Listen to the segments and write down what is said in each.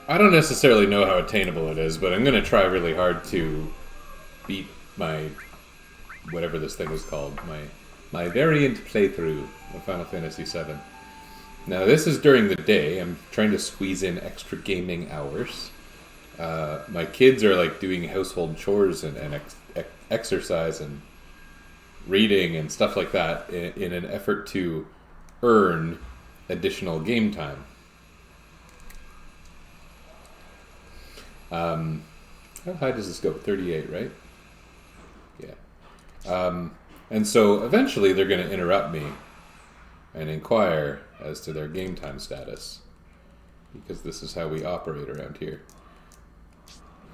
I don't necessarily know how attainable it is, but I'm going to try really hard to beat my whatever this thing is called, my variant playthrough of Final Fantasy VII. Now this is during the day. I'm trying to squeeze in extra gaming hours. My kids are like doing household chores and exercise and reading and stuff like that in an effort to earn additional game time. How high does this go? 38, right? Yeah. And so eventually they're going to interrupt me and inquire as to their game time status, because this is how we operate around here.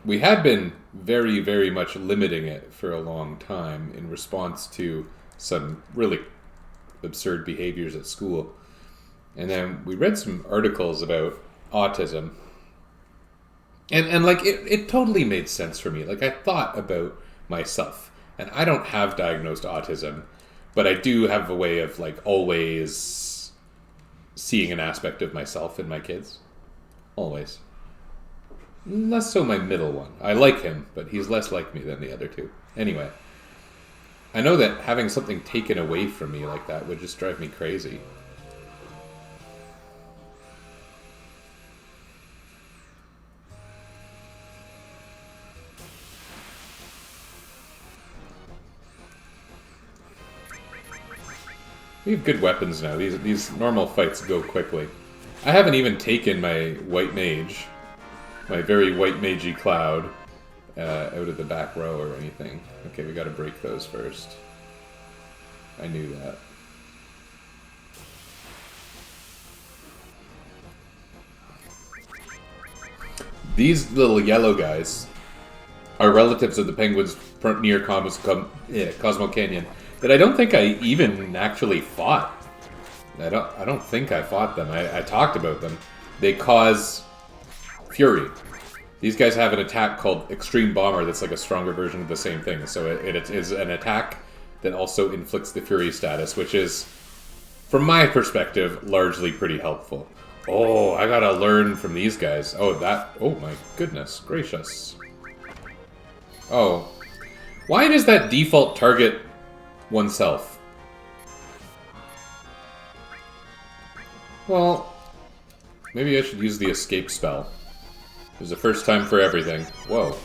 We had been very, very much limiting it for a long time in response to some really absurd behaviors at school. And then we read some articles about autism. And like, it totally made sense for me. Like, I thought about myself. And I don't have diagnosed autism, but I do have a way of, like, always seeing an aspect of myself in my kids. Always. Less so my middle one. I like him, but he's less like me than the other two. Anyway, I know that having something taken away from me like that would just drive me crazy. We have good weapons now. These normal fights go quickly. I haven't even taken my white mage, my very white magey cloud, out of the back row or anything. Okay, we gotta break those first. I knew that. These little yellow guys are relatives of the penguins near Cosmo Canyon that I don't think I even actually fought. I don't think I fought them. I talked about them. They cause fury. These guys have an attack called Extreme Bomber that's like a stronger version of the same thing. So it is an attack that also inflicts the fury status, which is, from my perspective, largely pretty helpful. Oh, I gotta learn from these guys. Oh, my goodness gracious. Oh. Why does that default target oneself? Well, maybe I should use the escape spell. There's a first time for everything. Whoa.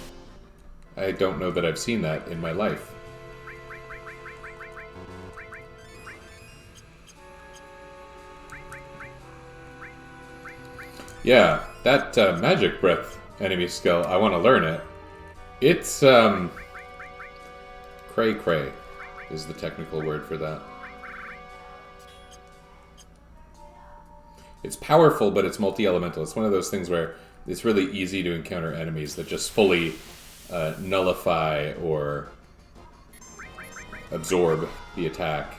I don't know that I've seen that in my life. Yeah, that magic breath enemy skill, I want to learn it. It's, cray-cray is the technical word for that. It's powerful, but it's multi-elemental. It's one of those things where it's really easy to encounter enemies that just fully nullify or absorb the attack.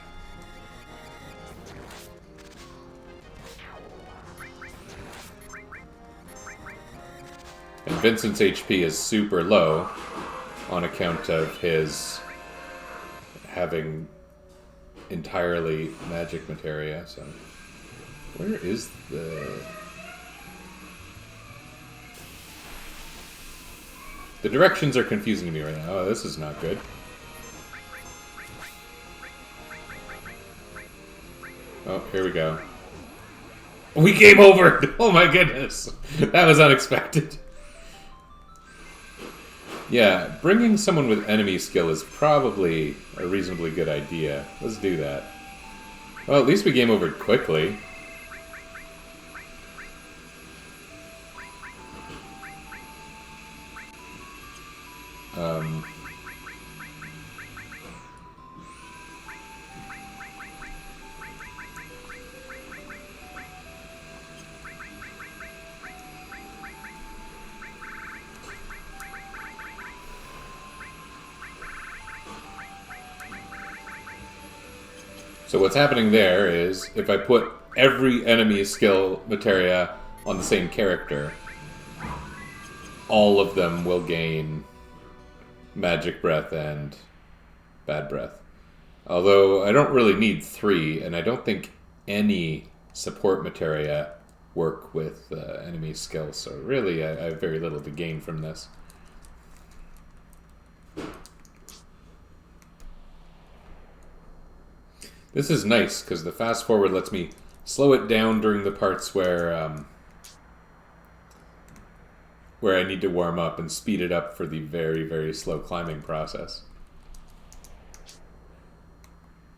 And Vincent's HP is super low on account of his having entirely magic materia, so... Where is the... The directions are confusing me right now. Oh, this is not good. Oh, here we go. We came over! Oh my goodness! That was unexpected. Yeah, bringing someone with enemy skill is probably a reasonably good idea. Let's do that. Well, at least we game over quickly. So what's happening there is, if I put every enemy skill materia on the same character, all of them will gain magic breath and bad breath. Although I don't really need 3, and I don't think any support materia work with enemy skills. So really, I have very little to gain from this. This is nice because the fast forward lets me slow it down during the parts where I need to warm up and speed it up for the very, very slow climbing process.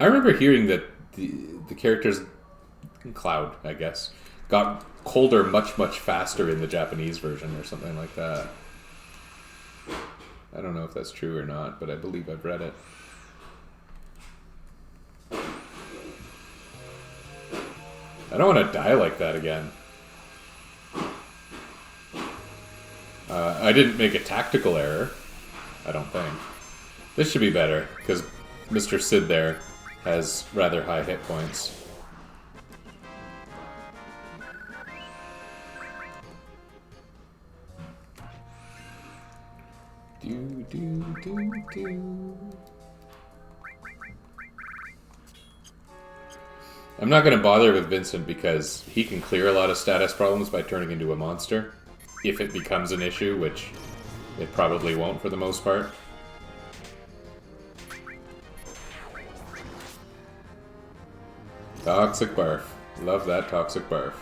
I remember hearing that the characters, Cloud, I guess, got colder much, much faster in the Japanese version or something like that. I don't know if that's true or not, but I believe I've read it. I don't want to die like that again. I didn't make a tactical error, I don't think. This should be better, because Mr. Sid there has rather high hit points. I'm not going to bother with Vincent because he can clear a lot of status problems by turning into a monster. If it becomes an issue, which it probably won't for the most part. Toxic barf. Love that toxic barf.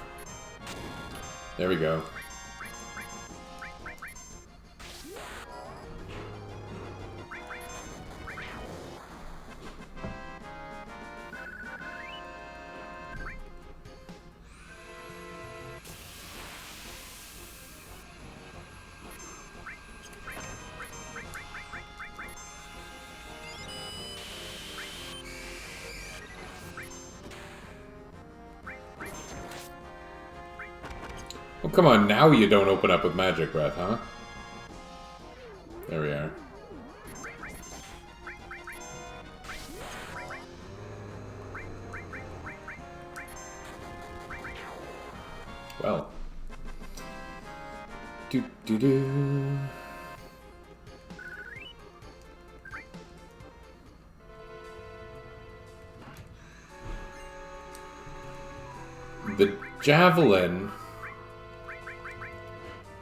There we go. Oh, come on, now you don't open up with Magic Breath, huh? There we are. Well. Do-do-do. The Javelin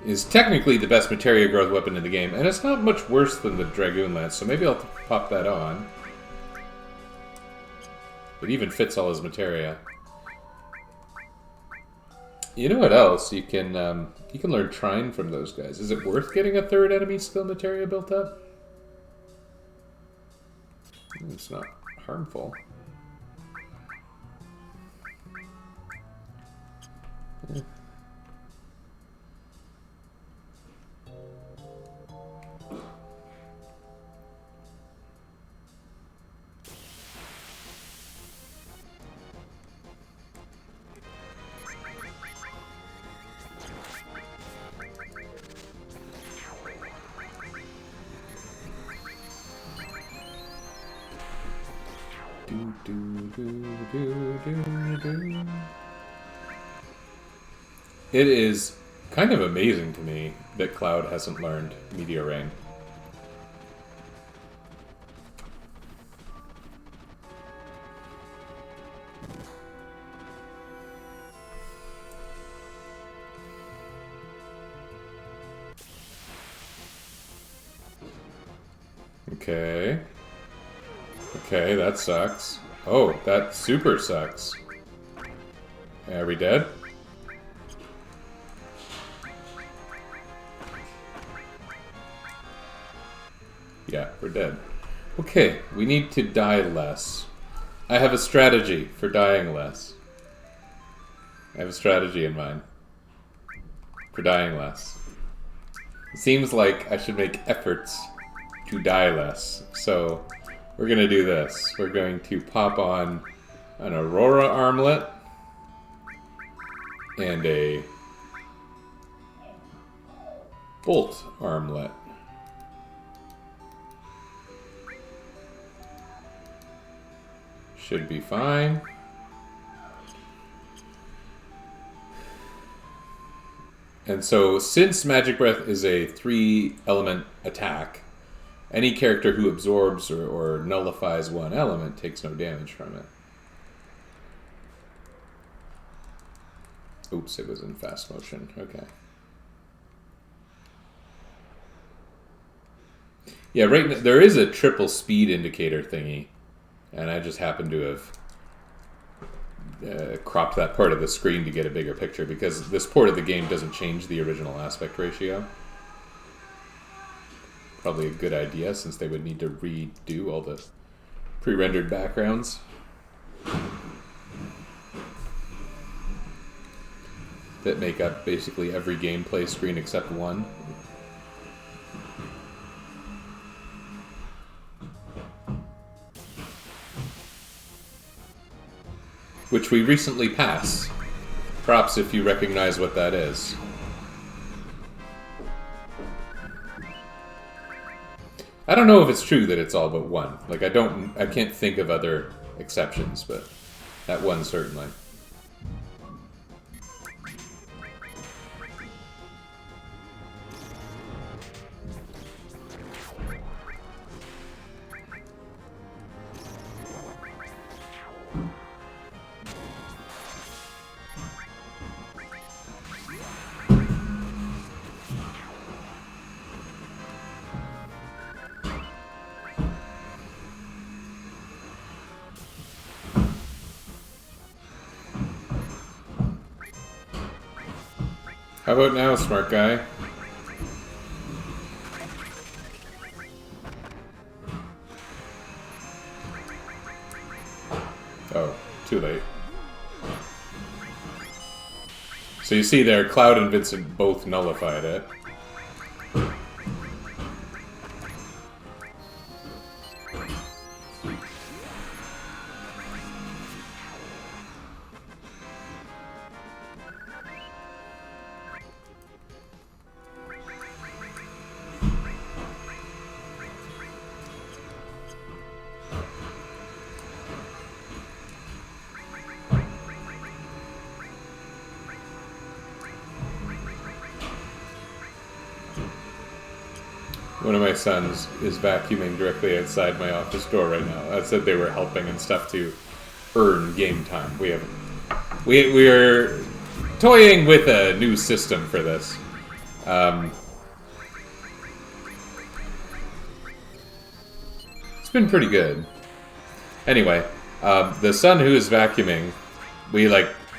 is technically the best materia growth weapon in the game, and it's not much worse than the Dragoon Lance, so maybe I'll pop that on. It even fits all his materia. You know what else? You can learn Trine from those guys. Is it worth getting a third enemy skill materia built up? It's not harmful. Yeah. It is kind of amazing to me that Cloud hasn't learned Meteor Rain. Okay. Okay, that sucks. Oh, that super sucks. Are we dead? Yeah, we're dead. Okay, we need to die less. I have a strategy for dying less. I have a strategy in mind for dying less. It seems like I should make efforts to die less. So we're going to do this. We're going to pop on an Aurora armlet and a Bolt armlet. Should be fine. And so, since Magic Breath is a 3-element attack, any character who absorbs or nullifies one element takes no damage from it. Oops, it was in fast motion. Okay. Yeah, right. There is a triple speed indicator thingy, and I just happen to have cropped that part of the screen to get a bigger picture because this port of the game doesn't change the original aspect ratio. Probably a good idea since they would need to redo all the pre-rendered backgrounds. That make up basically every gameplay screen except one. Which we recently passed. Props if you recognize what that is. I don't know if it's true that it's all but one. Like, I can't think of other exceptions, but that one certainly. How about now, smart guy? Oh, too late. So you see there, Cloud and Vincent both nullified it. One of my sons is vacuuming directly outside my office door right now. I said they were helping and stuff to earn game time. We are toying with a new system for this. It's been pretty good. Anyway, the son who is vacuuming, we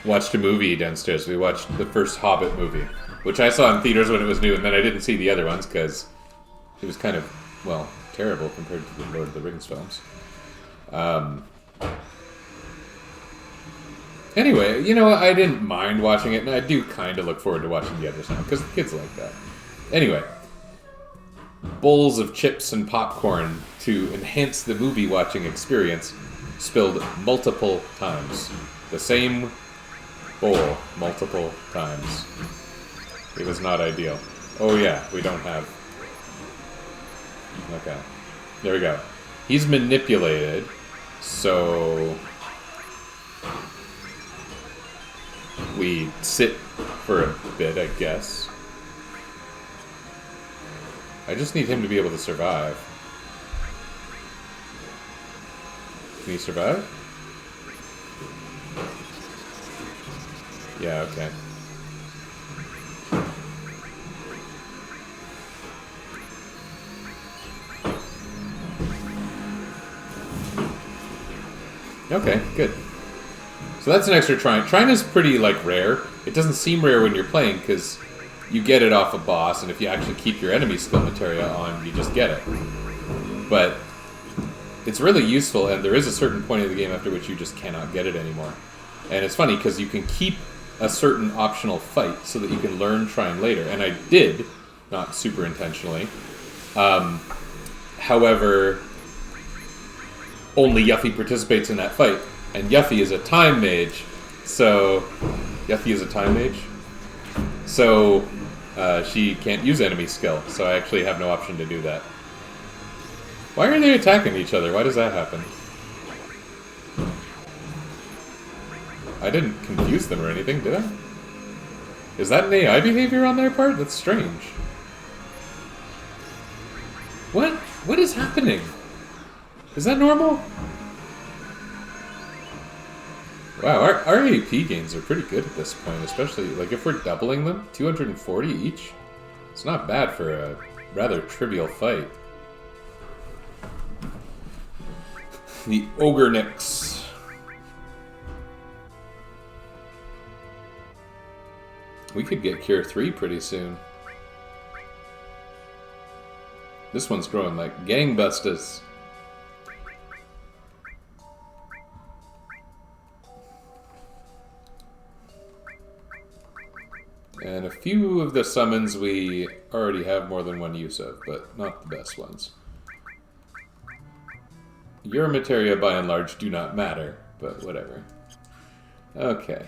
watched a movie downstairs. We watched the first Hobbit movie, which I saw in theaters when it was new, and then I didn't see the other ones because it was kind of, well, terrible compared to the Lord of the Rings films. Anyway, you know, I didn't mind watching it, and I do kind of look forward to watching the others now, because the kids like that. Anyway, bowls of chips and popcorn to enhance the movie-watching experience spilled multiple times. The same bowl multiple times. It was not ideal. Oh yeah, we don't have... Okay. There we go. He's manipulated, so... we sit for a bit, I guess. I just need him to be able to survive. Can he survive? Yeah, okay. Okay, good. So that's an extra Trine. Trine is pretty, rare. It doesn't seem rare when you're playing, because you get it off a boss, and if you actually keep your enemy skill materia on, you just get it. But it's really useful, and there is a certain point of the game after which you just cannot get it anymore. And it's funny, because you can keep a certain optional fight so that you can learn Trine later. And I did, not super intentionally. However... only Yuffie participates in that fight. And Yuffie is a time mage. So... Yuffie is a time mage? So... she can't use enemy skill. So I actually have no option to do that. Why are they attacking each other? Why does that happen? I didn't confuse them or anything, did I? Is that an AI behavior on their part? That's strange. What? What is happening? Is that normal? Wow, our AP gains are pretty good at this point, especially like if we're doubling them, 240 each. It's not bad for a rather trivial fight. The Ogre Nix. We could get Cure 3 pretty soon. This one's growing like gangbusters. And a few of the summons we already have more than one use of, but not the best ones. Your materia, by and large, do not matter, but whatever. Okay.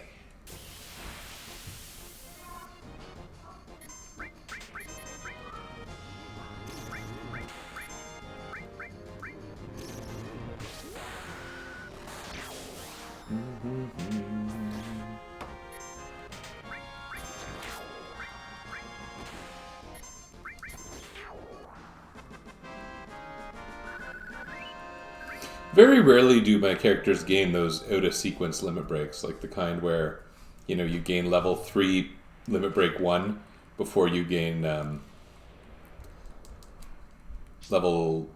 Very rarely do my characters gain those out-of-sequence limit breaks, like the kind where, you know, you gain level 3 limit break 1 before you gain level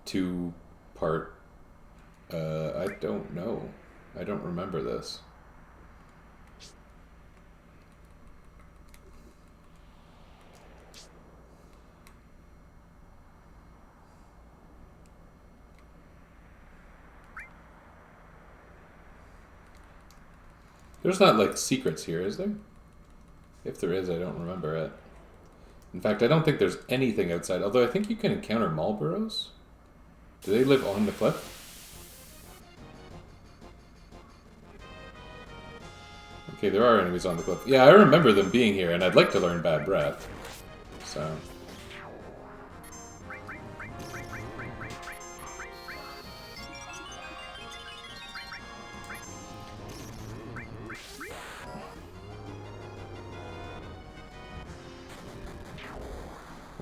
2 part. I don't know. I don't remember this. There's not, like, secrets here, is there? If there is, I don't remember it. In fact, I don't think there's anything outside, although I think you can encounter Marlboros. Do they live on the cliff? Okay, there are enemies on the cliff. Yeah, I remember them being here, and I'd like to learn Bad Breath. So...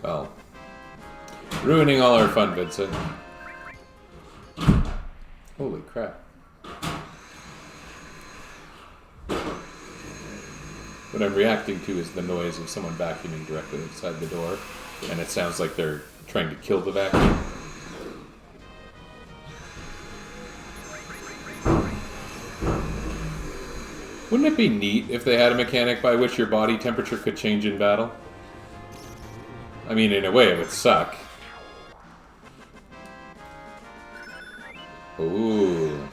well, ruining all our fun, Vincent. Holy crap. What I'm reacting to is the noise of someone vacuuming directly outside the door, and it sounds like they're trying to kill the vacuum. Wouldn't it be neat if they had a mechanic by which your body temperature could change in battle? I mean, in a way, it would suck. Ooh.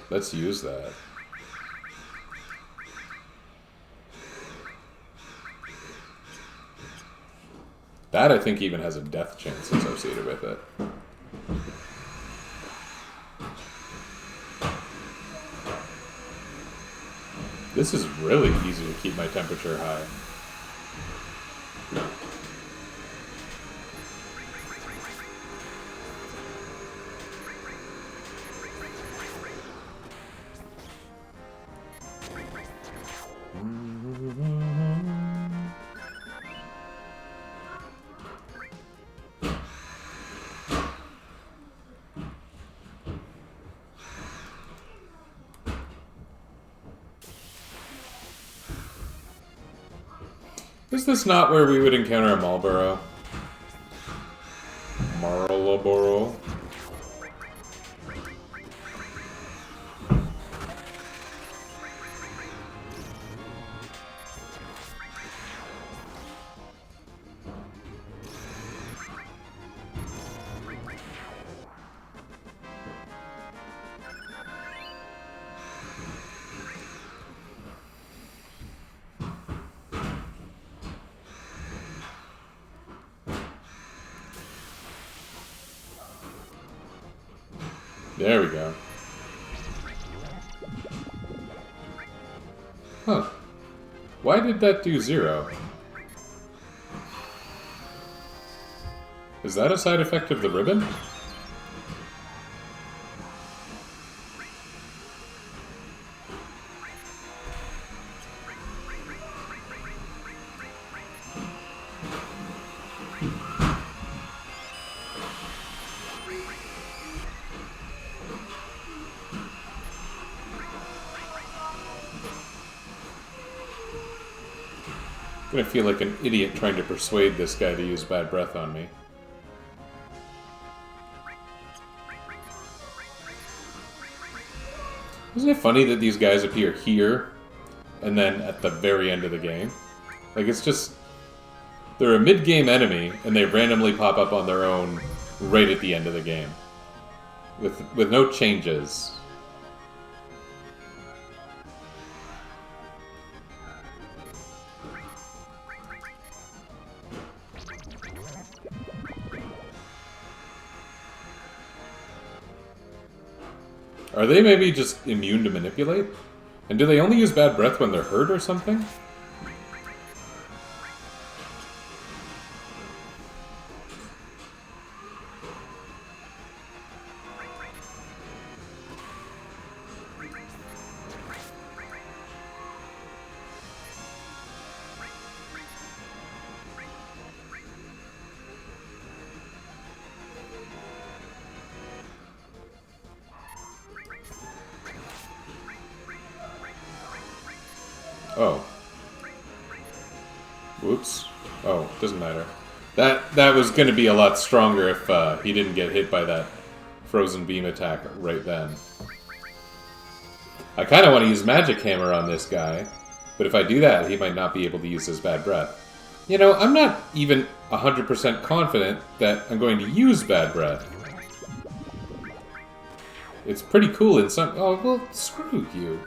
Let's use that. That, I think, even has a death chance associated with it. This is really easy to keep my temperature high. Is this not where we would encounter a Marlboro? Marlboro? There we go. Huh. Why did that do 0? Is that a side effect of the ribbon? gonna feel like an idiot trying to persuade this guy to use bad breath on me. Isn't it funny that these guys appear here and then at the very end of the game? Like, it's just... They're a mid-game enemy, and they randomly pop up on their own right at the end of the game. With no changes. Are they maybe just immune to manipulate? And do they only use bad breath when they're hurt or something? Oh. Whoops. Oh, doesn't matter. That was going to be a lot stronger if he didn't get hit by that frozen beam attack right then. I kind of want to use Magic Hammer on this guy, but if I do that, he might not be able to use his bad breath. You know, I'm not even 100% confident that I'm going to use bad breath. It's pretty cool in some... Oh, well, screw you.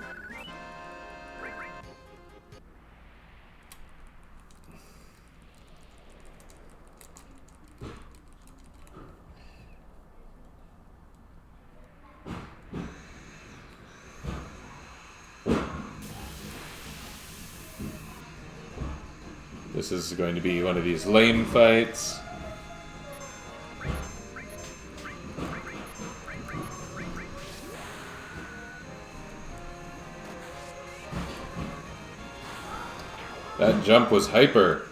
This is going to be one of these lame fights. That jump was hyper.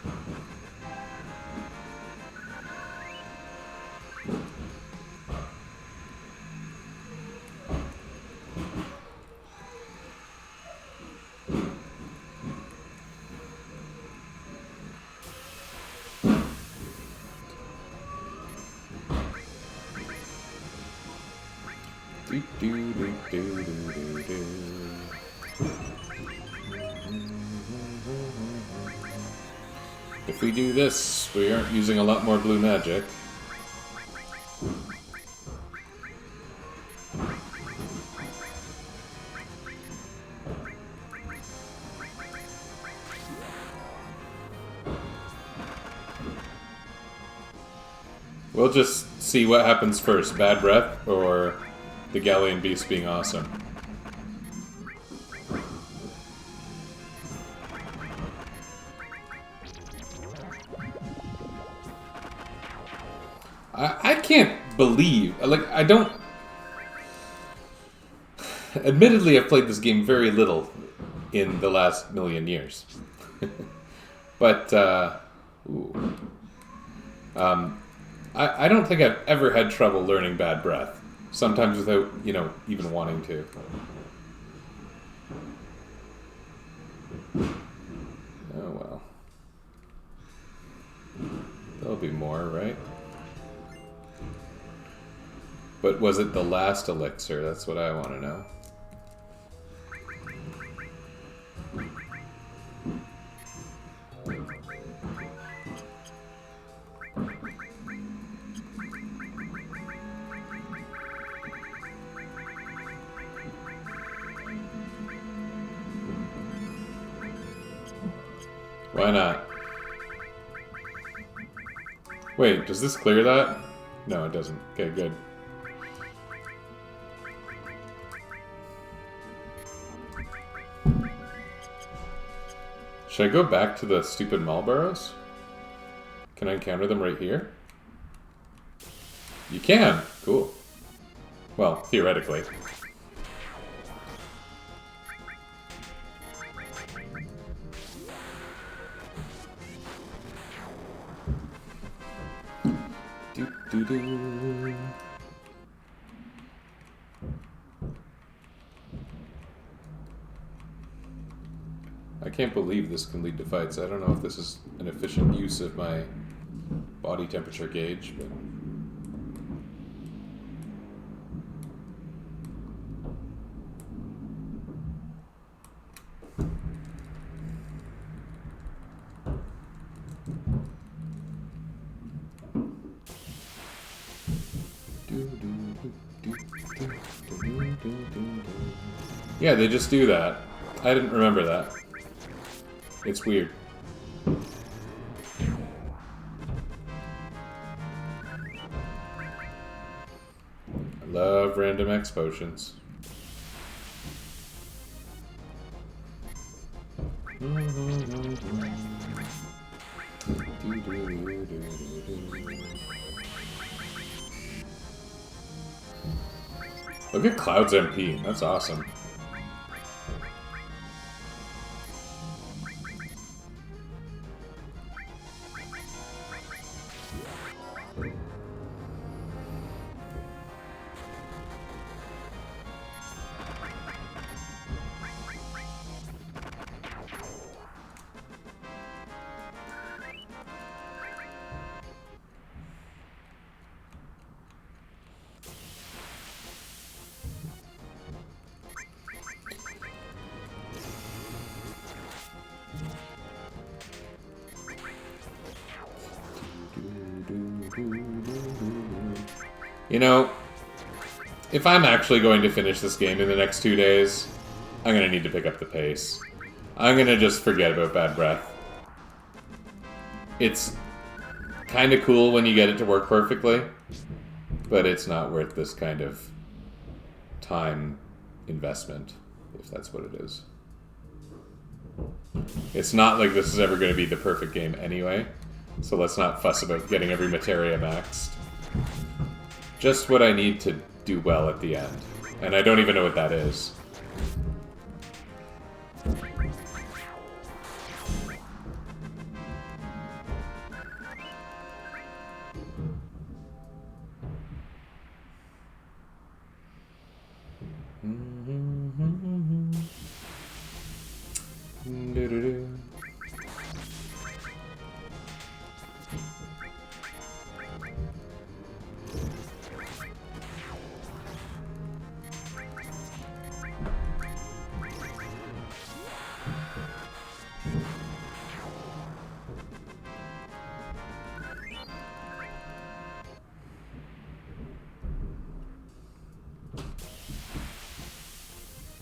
If we do this, we aren't using a lot more blue magic. We'll just see what happens first, bad breath or the Galleon Beast being awesome. I can't believe, like, I don't... Admittedly, I've played this game very little in the last million years. But, ooh. I don't think I've ever had trouble learning bad breath. Sometimes without, you know, even wanting to. Oh, well. There'll be more, right? But was it the last elixir? That's what I want to know. Why not? Wait, does this clear that? No, it doesn't. Okay, good. Should I go back to the stupid Marlboros? Can I encounter them right here? You can! Cool. Well, theoretically. Doo-doo-doo. I can't believe this can lead to fights. I don't know if this is an efficient use of my body temperature gauge, but... Yeah, they just do that. I didn't remember that. It's weird. I love random X potions. Look at Cloud's MP. That's awesome. You know, if I'm actually going to finish this game in the next 2 days, I'm going to need to pick up the pace. I'm going to just forget about Bad Breath. It's kind of cool when you get it to work perfectly, but it's not worth this kind of time investment, if that's what it is. It's not like this is ever going to be the perfect game anyway, so let's not fuss about getting every materia maxed. Just what I need to do well at the end. And I don't even know what that is.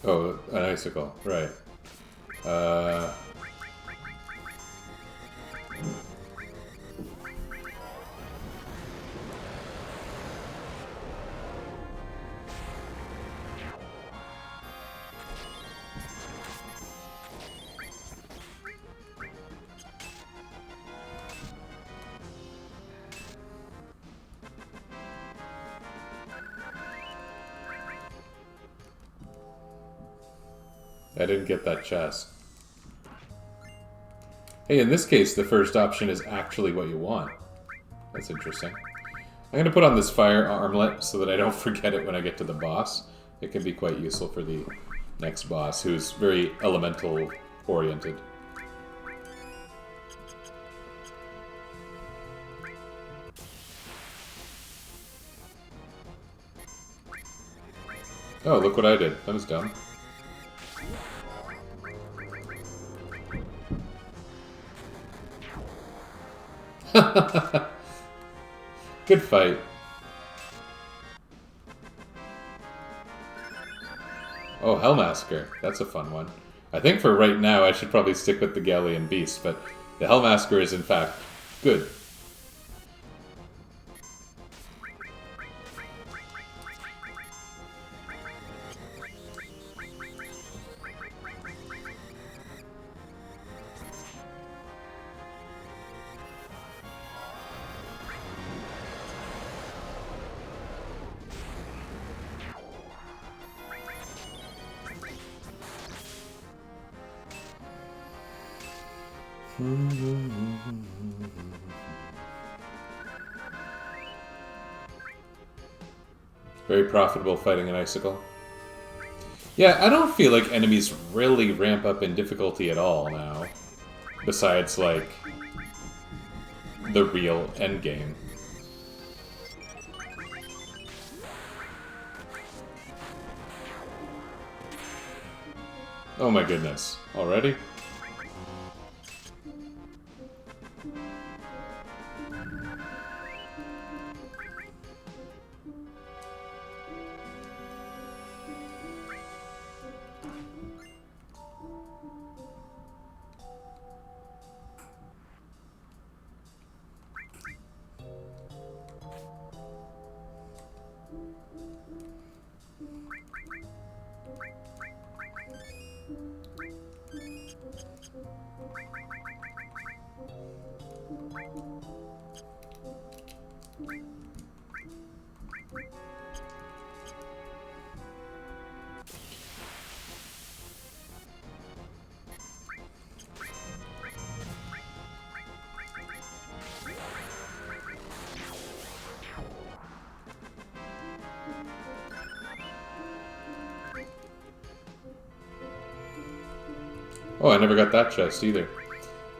Oh, an icicle, right. I didn't get that chest. Hey, in this case, the first option is actually what you want. That's interesting. I'm going to put on this fire armlet so that I don't forget it when I get to the boss. It can be quite useful for the next boss, who's very elemental-oriented. Oh, look what I did. That was dumb. Good fight. Oh, Hellmasker. That's a fun one. I think for right now I should probably stick with the Galleon Beast, but the Hellmasker is in fact good. Very profitable fighting an icicle. Yeah, I don't feel like enemies really ramp up in difficulty at all now. Besides, like, the real endgame. Oh my goodness. Already? Oh, I never got that chest either.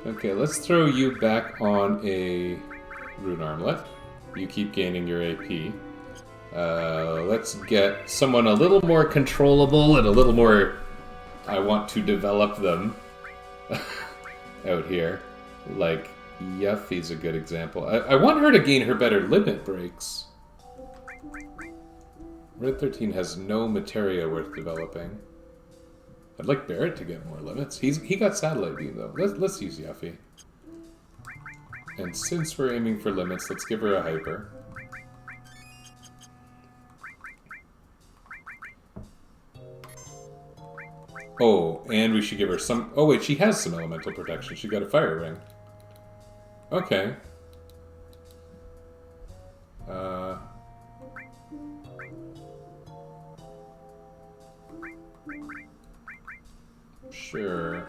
Okay, let's throw you back on a rune armlet. You keep gaining your AP. Let's get someone a little more controllable and a little more... I want to develop them out here. Like, Yuffie's a good example. I want her to gain her better limit breaks. Red 13 has no materia worth developing. I'd like Barrett to get more limits. He got Satellite Beam, though. Let's use Yuffie. And since we're aiming for limits, let's give her a Hyper. Oh, and we should give her some... Oh, wait, she has some elemental protection. She got a Fire Ring. Okay. Sure.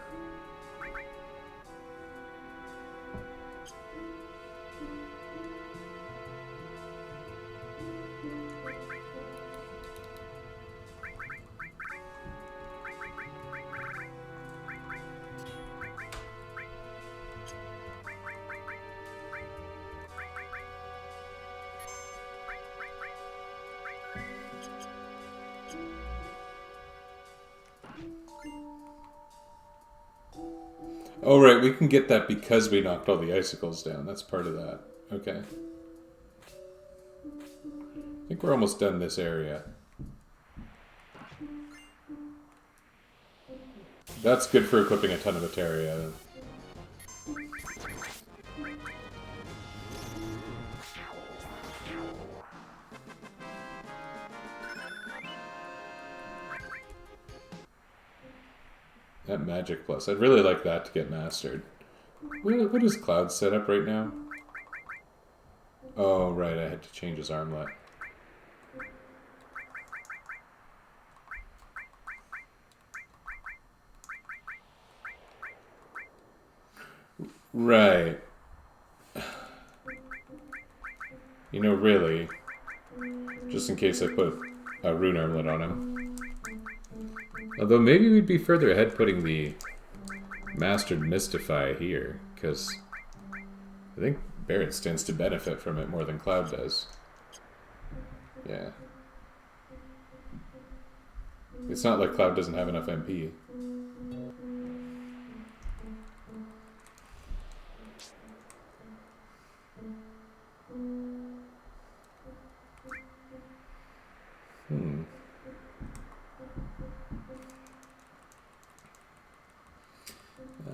Oh, right, we can get that because we knocked all the icicles down. That's part of that. Okay. I think we're almost done this area. That's good for equipping a ton of materia. That Magic Plus. I'd really like that to get mastered. What is Cloud set up right now? Oh, right, I had to change his armlet. Right. You know, really, just in case I put a rune armlet on him. Although maybe we'd be further ahead putting the Mastered Mystify here, because I think Barrett stands to benefit from it more than Cloud does. Yeah. It's not like Cloud doesn't have enough MP.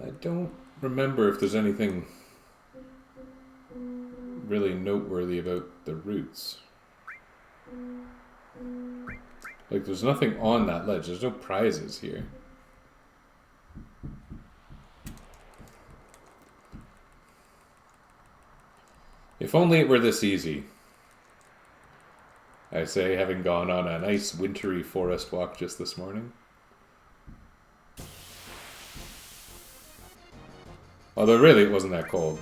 I don't remember if there's anything really noteworthy about the routes. Like, there's nothing on that ledge. There's no prizes here. If only it were this easy. I say, having gone on a nice wintry forest walk just this morning. Although really it wasn't that cold.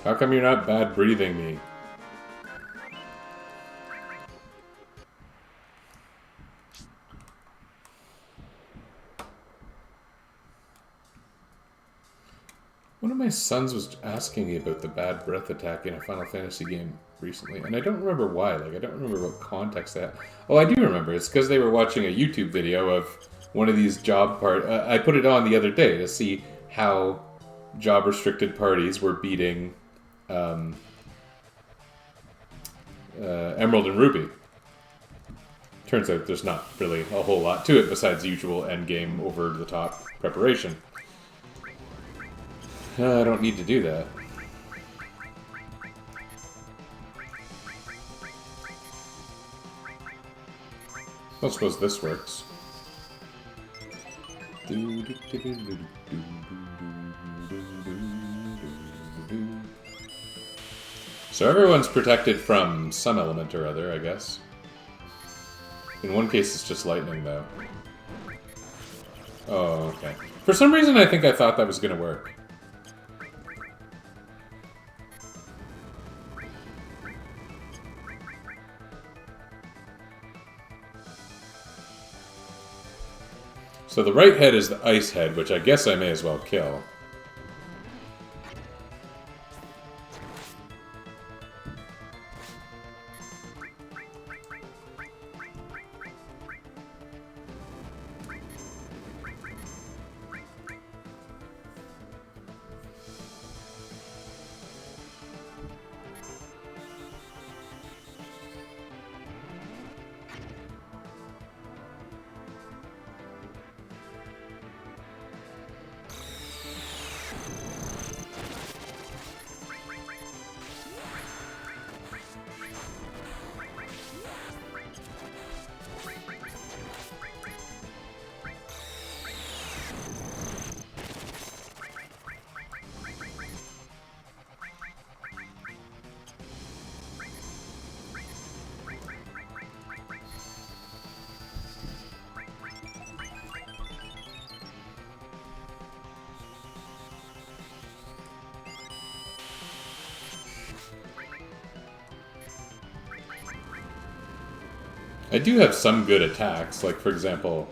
How come you're not bad breathing me? One of my sons was asking me about the bad breath attack in a Final Fantasy game recently, and I don't remember why. Like, I don't remember what context that. Oh, I do remember. It's because they were watching a YouTube video of one of these job I put it on the other day to see how job-restricted parties were beating Emerald and Ruby. Turns out there's not really a whole lot to it besides the usual endgame over-the-top preparation. I don't need to do that. I don't suppose this works. So everyone's protected from some element or other, I guess. In one case it's just lightning, though. Oh, okay. For some reason I think I thought that was going to work. So the right head is the ice head, which I guess I may as well kill. I do have some good attacks, like for example,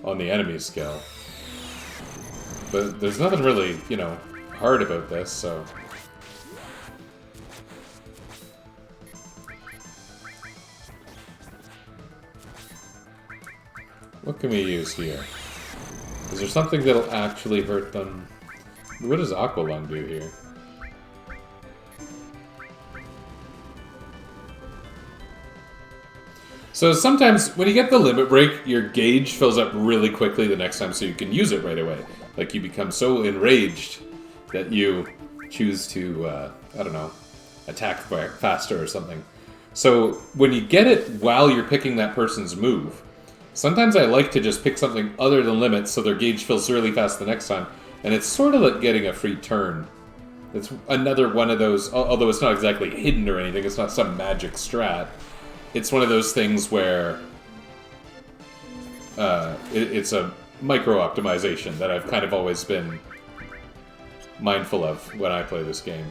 on the enemy skill. But there's nothing really, you know, hard about this, so... What can we use here? Is there something that'll actually hurt them? What does Aqualung do here? So sometimes, when you get the limit break, your gauge fills up really quickly the next time so you can use it right away. Like, you become so enraged that you choose to, I don't know, attack faster or something. So, when you get it while you're picking that person's move, sometimes I like to just pick something other than limits so their gauge fills really fast the next time. And it's sort of like getting a free turn. It's another one of those, although it's not exactly hidden or anything, it's not some magic strat. It's one of those things where it's a micro-optimization that I've kind of always been mindful of when I play this game.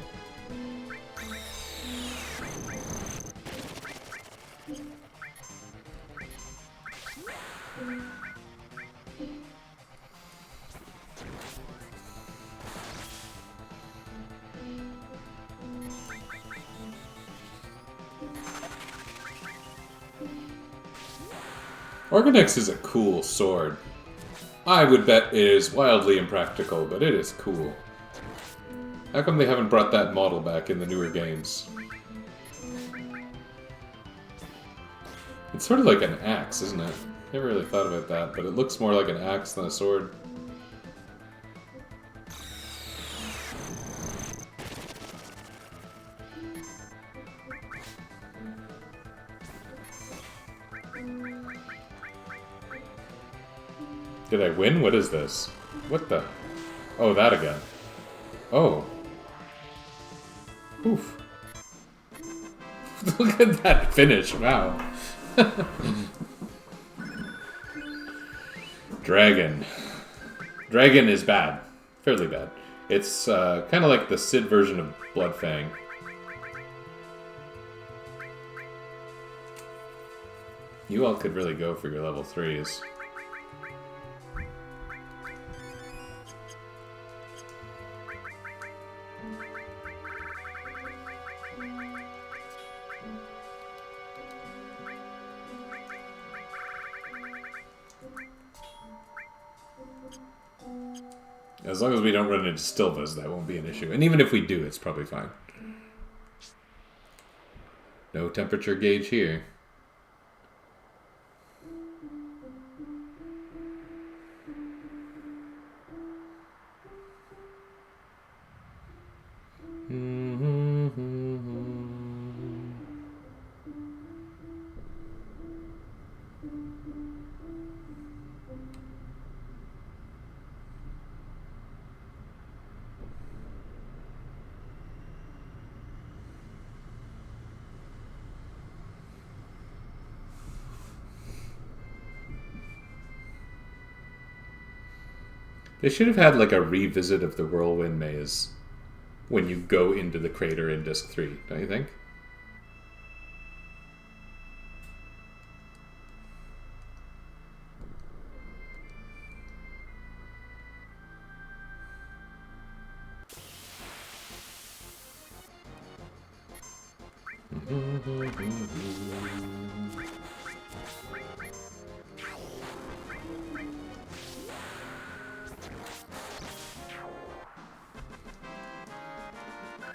Organix is a cool sword. I would bet it is wildly impractical, but it is cool. How come they haven't brought that model back in the newer games? It's sort of like an axe, isn't it? Never really thought about that, but it looks more like an axe than a sword. Did I win? What is this? What the? Oh, that again. Oh. Oof. Look at that finish, wow. Dragon. Dragon is bad. Fairly bad. It's kind of like the Sid version of Bloodfang. You all could really go for your level 3s. As long as we don't run into Stilvas, that won't be an issue. And even if we do, it's probably fine. No temperature gauge here. They should have had like a revisit of the Whirlwind Maze when you go into the crater in Disc 3, don't you think?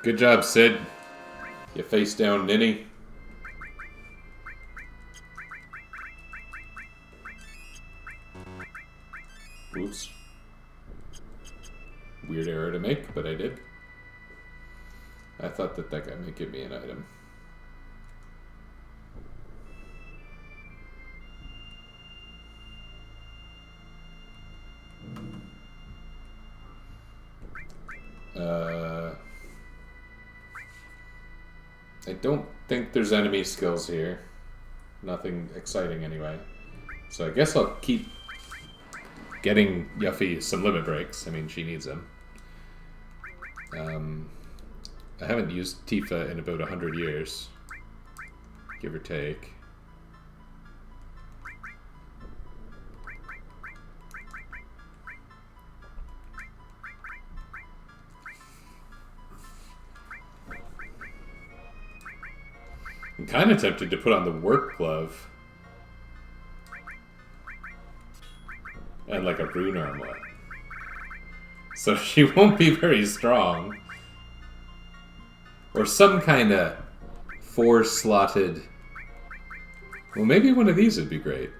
Good job, Sid. You face down Ninny. Oops. Weird error to make, but I did. I thought that guy might give me an item. I don't think there's enemy skills here. Nothing exciting anyway. So I guess I'll keep getting Yuffie some limit breaks. I mean, she needs them. I haven't used Tifa in about 100 years. Give or take. I'm kind of tempted to put on the work glove and like a rune armlet. So she won't be very strong. Or some kind of 4-slotted... Well, maybe one of these would be great.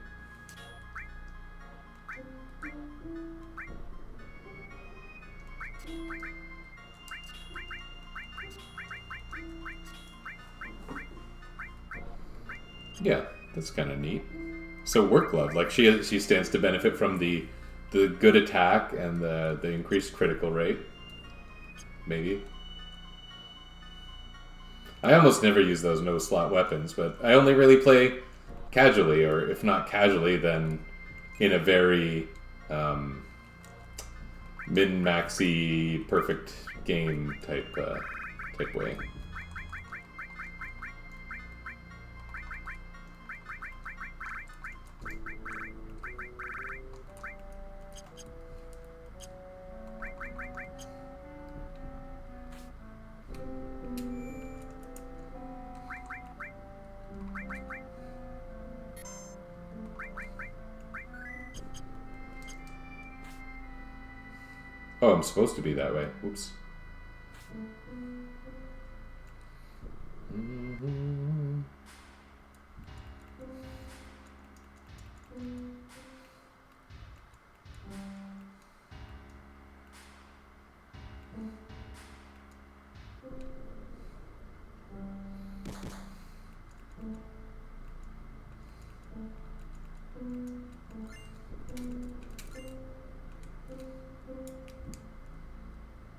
Yeah, that's kind of neat. So work glove, like she stands to benefit from the good attack and the increased critical rate. Maybe. I almost never use those no-slot weapons, but I only really play casually, or if not casually, then in a very min-maxy perfect game type way. Oh, I'm supposed to be that way. Oops.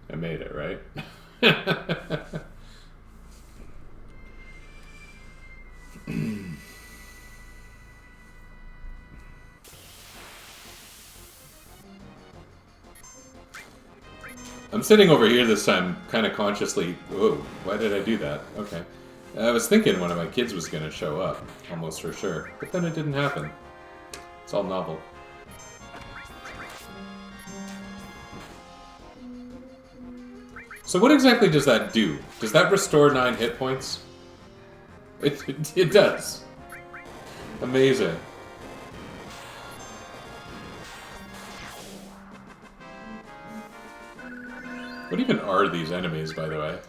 I made it, right? I'm sitting over here this time, kind of consciously. Whoa, why did I do that? Okay. I was thinking one of my kids was going to show up, almost for sure. But then it didn't happen. It's all novel. So what exactly does that do? Does that restore 9 hit points? It does. Amazing. What even are these enemies, by the way?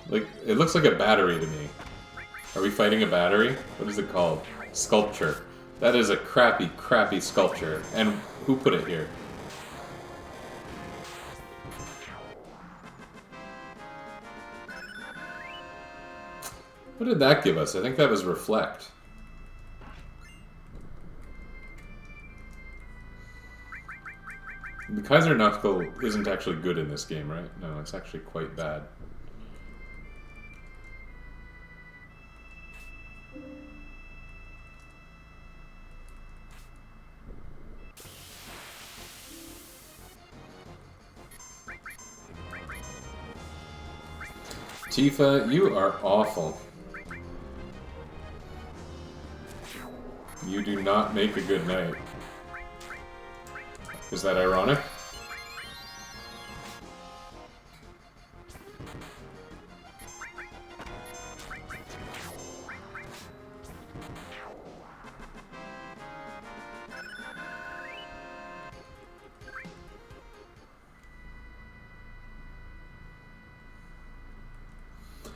Like, it looks like a battery to me. Are we fighting a battery? What is it called? Sculpture. That is a crappy, crappy sculpture. And who put it here? What did that give us? I think that was Reflect. The Kaiser Knuckle isn't actually good in this game, right? No, it's actually quite bad. Tifa, you are awful. You do not make a good knight. Is that ironic?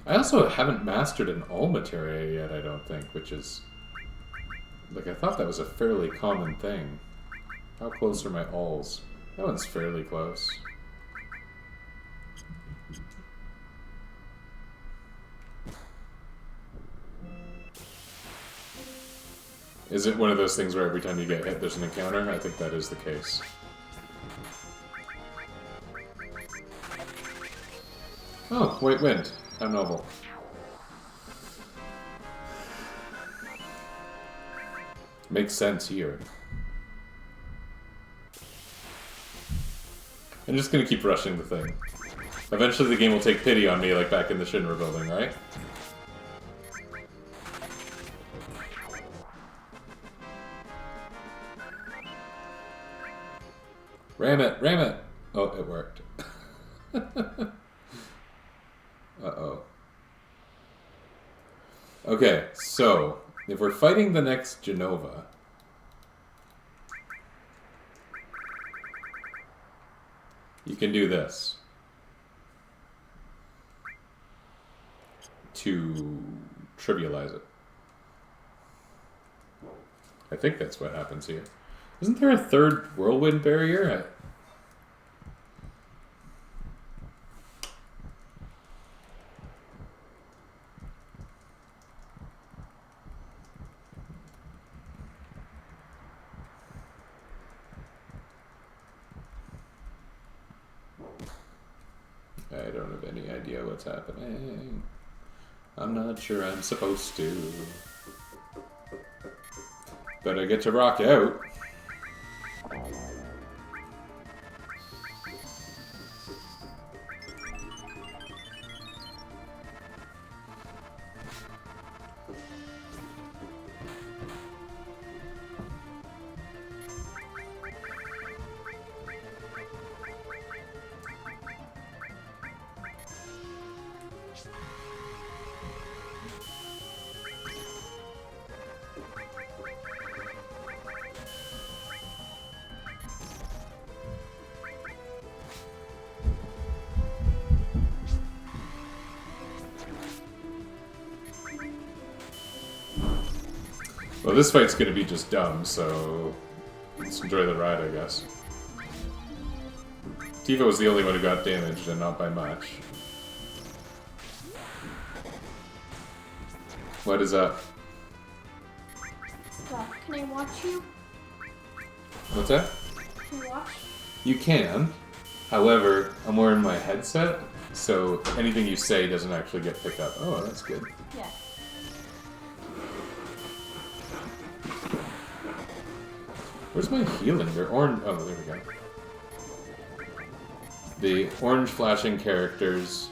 I also haven't mastered an all materia yet, I don't think, which is... Like, I thought that was a fairly common thing. How close are my alls? That one's fairly close. Is it one of those things where every time you get hit there's an encounter? I think that is the case. Oh, White Wind. How novel. Makes sense here. I'm just gonna keep rushing the thing. Eventually the game will take pity on me like back in the Shinra building, right? Ram it! Ram it! Oh, it worked. Uh-oh. Okay, so, if we're fighting the next Genova... You can do this. To trivialize it. I think that's what happens here. Isn't there a third whirlwind barrier? I don't have any idea what's happening. I'm not sure I'm supposed to. But I get to rock out. Well, this fight's gonna be just dumb, so let's enjoy the ride, I guess. Tifa was the only one who got damaged, and not by much. What is up? Stop. Can I watch you? What's that? Can I watch? You can. However, I'm wearing my headset, so anything you say doesn't actually get picked up. Oh, that's good. Yeah. Where's my healing? They're orange. Oh, there we go. The orange flashing characters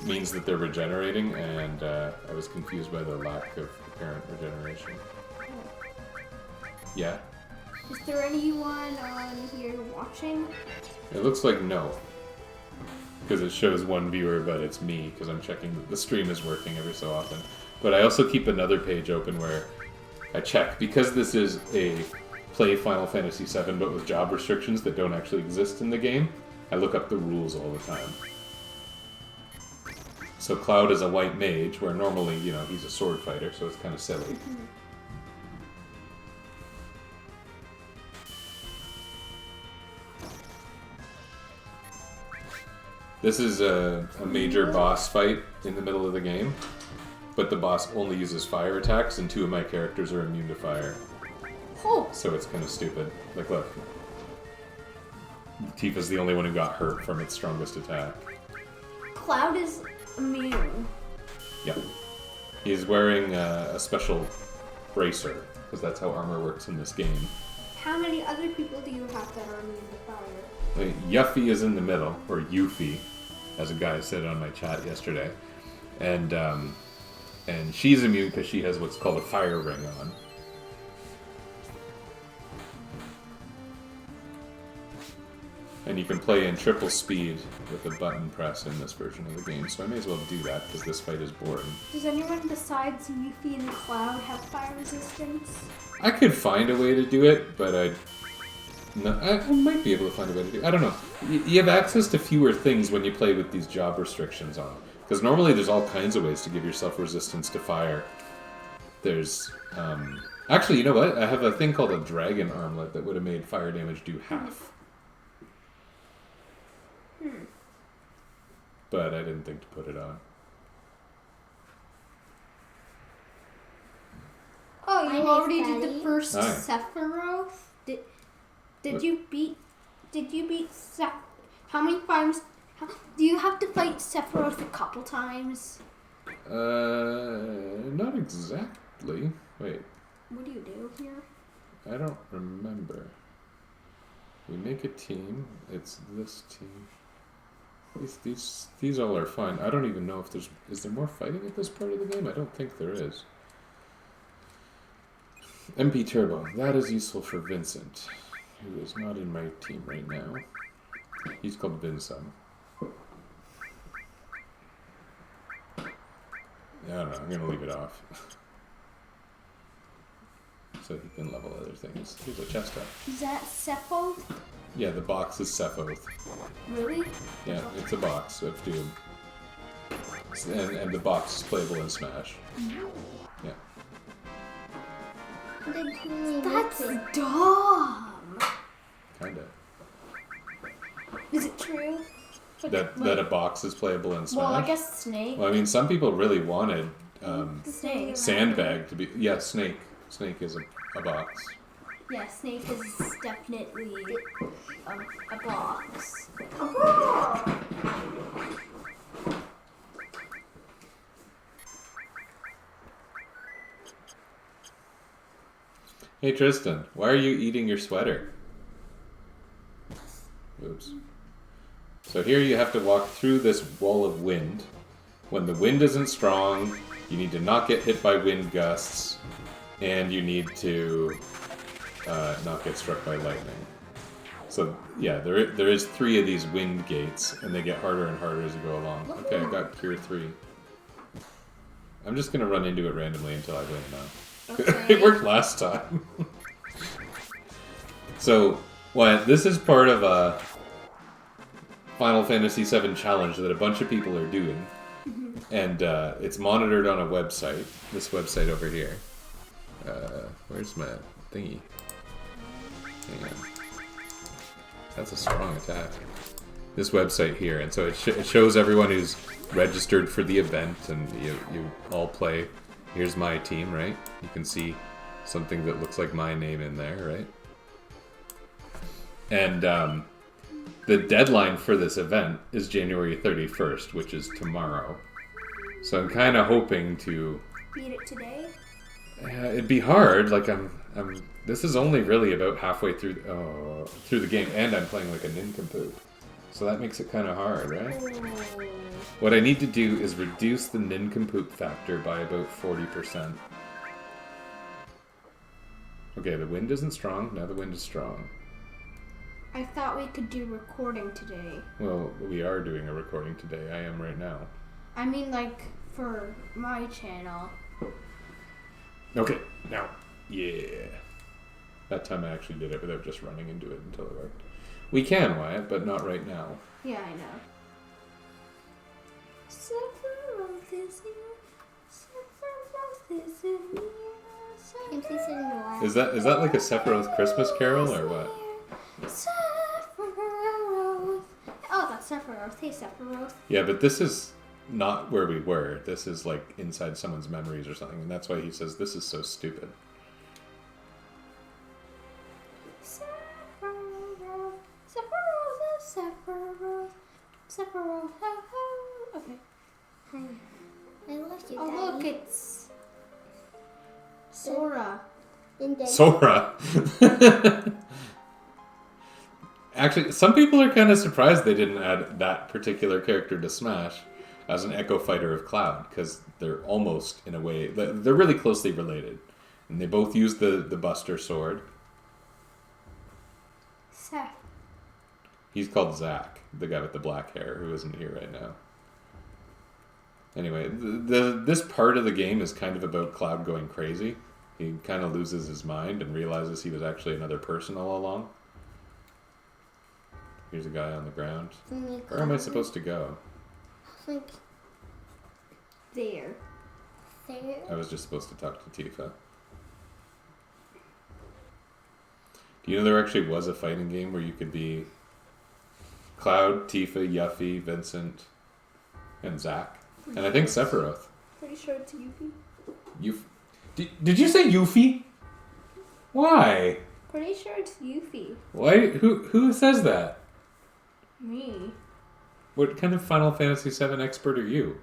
means that they're regenerating, and I was confused by the lack of apparent regeneration. Yeah? Is there anyone on here watching? It looks like no. Because it shows one viewer, but it's me, because I'm checking that the stream is working every so often. But I also keep another page open where I check, because this is a play Final Fantasy VII but with job restrictions that don't actually exist in the game, I look up the rules all the time. So Cloud is a white mage, where normally, you know, he's a sword fighter, so it's kind of silly. This is a major boss fight in the middle of the game, but the boss only uses fire attacks, and 2 of my characters are immune to fire. Oh. So it's kind of stupid. Like, look. Tifa's the only one who got hurt from its strongest attack. Cloud is immune. Yeah. He's wearing a special bracer, because that's how armor works in this game. How many other people do you have that are immune to fire? Like, Yuffie is in the middle, or Yuffie, as a guy said on my chat yesterday. And she's immune because she has what's called a fire ring on. And you can play in triple speed with a button press in this version of the game, so I may as well do that because this fight is boring. Does anyone besides Yuffie and Cloud have fire resistance? I could find a way to do it, but I might be able to find a way to do it. I don't know. You have access to fewer things when you play with these job restrictions on. Because normally there's all kinds of ways to give yourself resistance to fire. There's... Actually, you know what? I have a thing called a dragon armlet that would have made fire damage do half. But I didn't think to put it on. Oh, you My already name's did the Daddy. first Hi. Sephiroth? Did What? you beat how many times do you have to fight Sephiroth a couple times? Not exactly. Wait, What do you do here? I don't remember. We make a team. It's this team. These all are fine. I don't even know if there's... Is there more fighting at this part of the game? I don't think there is. MP Turbo. That is useful for Vincent, who is not in my team right now. He's called Vincent. I don't know. I'm going to leave it off. So he can level other things. Here's a chest up. Is that Sephiroth? Yeah, the box is Sephiroth. Really? Yeah, it's a box of Doom. And the box is playable in Smash. Yeah. That's dumb. Kinda. Is it true? That a box is playable in Smash? Well, I guess Snake. Well, I mean, some people really wanted Snake. Sandbag to be... Yeah, Snake. Snake is a box. Yeah, Snake is definitely a box. Hey Tristan, why are you eating your sweater? Oops. So here you have to walk through this wall of wind. When the wind isn't strong, you need to not get hit by wind gusts, and you need to not get struck by lightning. So yeah, there is 3 of these wind gates, and they get harder and harder as you go along. Okay, I got Cure 3. I'm just gonna run into it randomly until I win now. Okay. It worked last time. So, this is part of a Final Fantasy VII challenge that a bunch of people are doing. And it's monitored on a website. This website over here. Where's my thingy? Hang on. That's a strong attack. This website here. And so it shows everyone who's registered for the event, and you all play. Here's my team, right? You can see something that looks like my name in there, right? And the deadline for this event is January 31st, which is tomorrow. So I'm kind of hoping to... Beat it today? It'd be hard. Like this is only really about halfway through the game, and I'm playing like a nincompoop, so that makes it kind of hard, right? Oh. What I need to do is reduce the nincompoop factor by about 40%. Okay, the wind isn't strong. Now the wind is strong. I thought we could do recording today. Well, we are doing a recording today. I am right now. I mean, like, for my channel. Okay, now. Yeah. That time I actually did it without just running into it until it worked. We can, Wyatt, but not right now. Yeah, I know. Sephiroth is here. Sephiroth is here. Is that like a Sephiroth Christmas carol or what? Sephiroth. Oh, that's Sephiroth. Hey, Sephiroth. Yeah, but this is not where we were. This is like inside someone's memories or something, and that's why he says this is so stupid. Sephiroth. Sephiroth. Sephiroth. Sephiroth. Okay. I love you, Oh, Daddy. look, it's Sora. Sora. Actually, some people are kind of surprised they didn't add that particular character to Smash as an Echo Fighter of Cloud, because they're almost, in a way, they're really closely related. And they both use the Buster Sword. Seth. He's called Zack, the guy with the black hair, who isn't here right now. Anyway, this part of the game is kind of about Cloud going crazy. He kind of loses his mind and realizes he was actually another person all along. Here's a guy on the ground. Where am I supposed to go? Like There. there. I was just supposed to talk to Tifa. Do you know there actually was a fighting game where you could be Cloud, Tifa, Yuffie, Vincent, and Zack? And I think Sephiroth. Pretty sure it's Yuffie. Did you say Yuffie? Why? Pretty sure it's Yuffie. Why? Who says that? Me. What kind of Final Fantasy VII expert are you?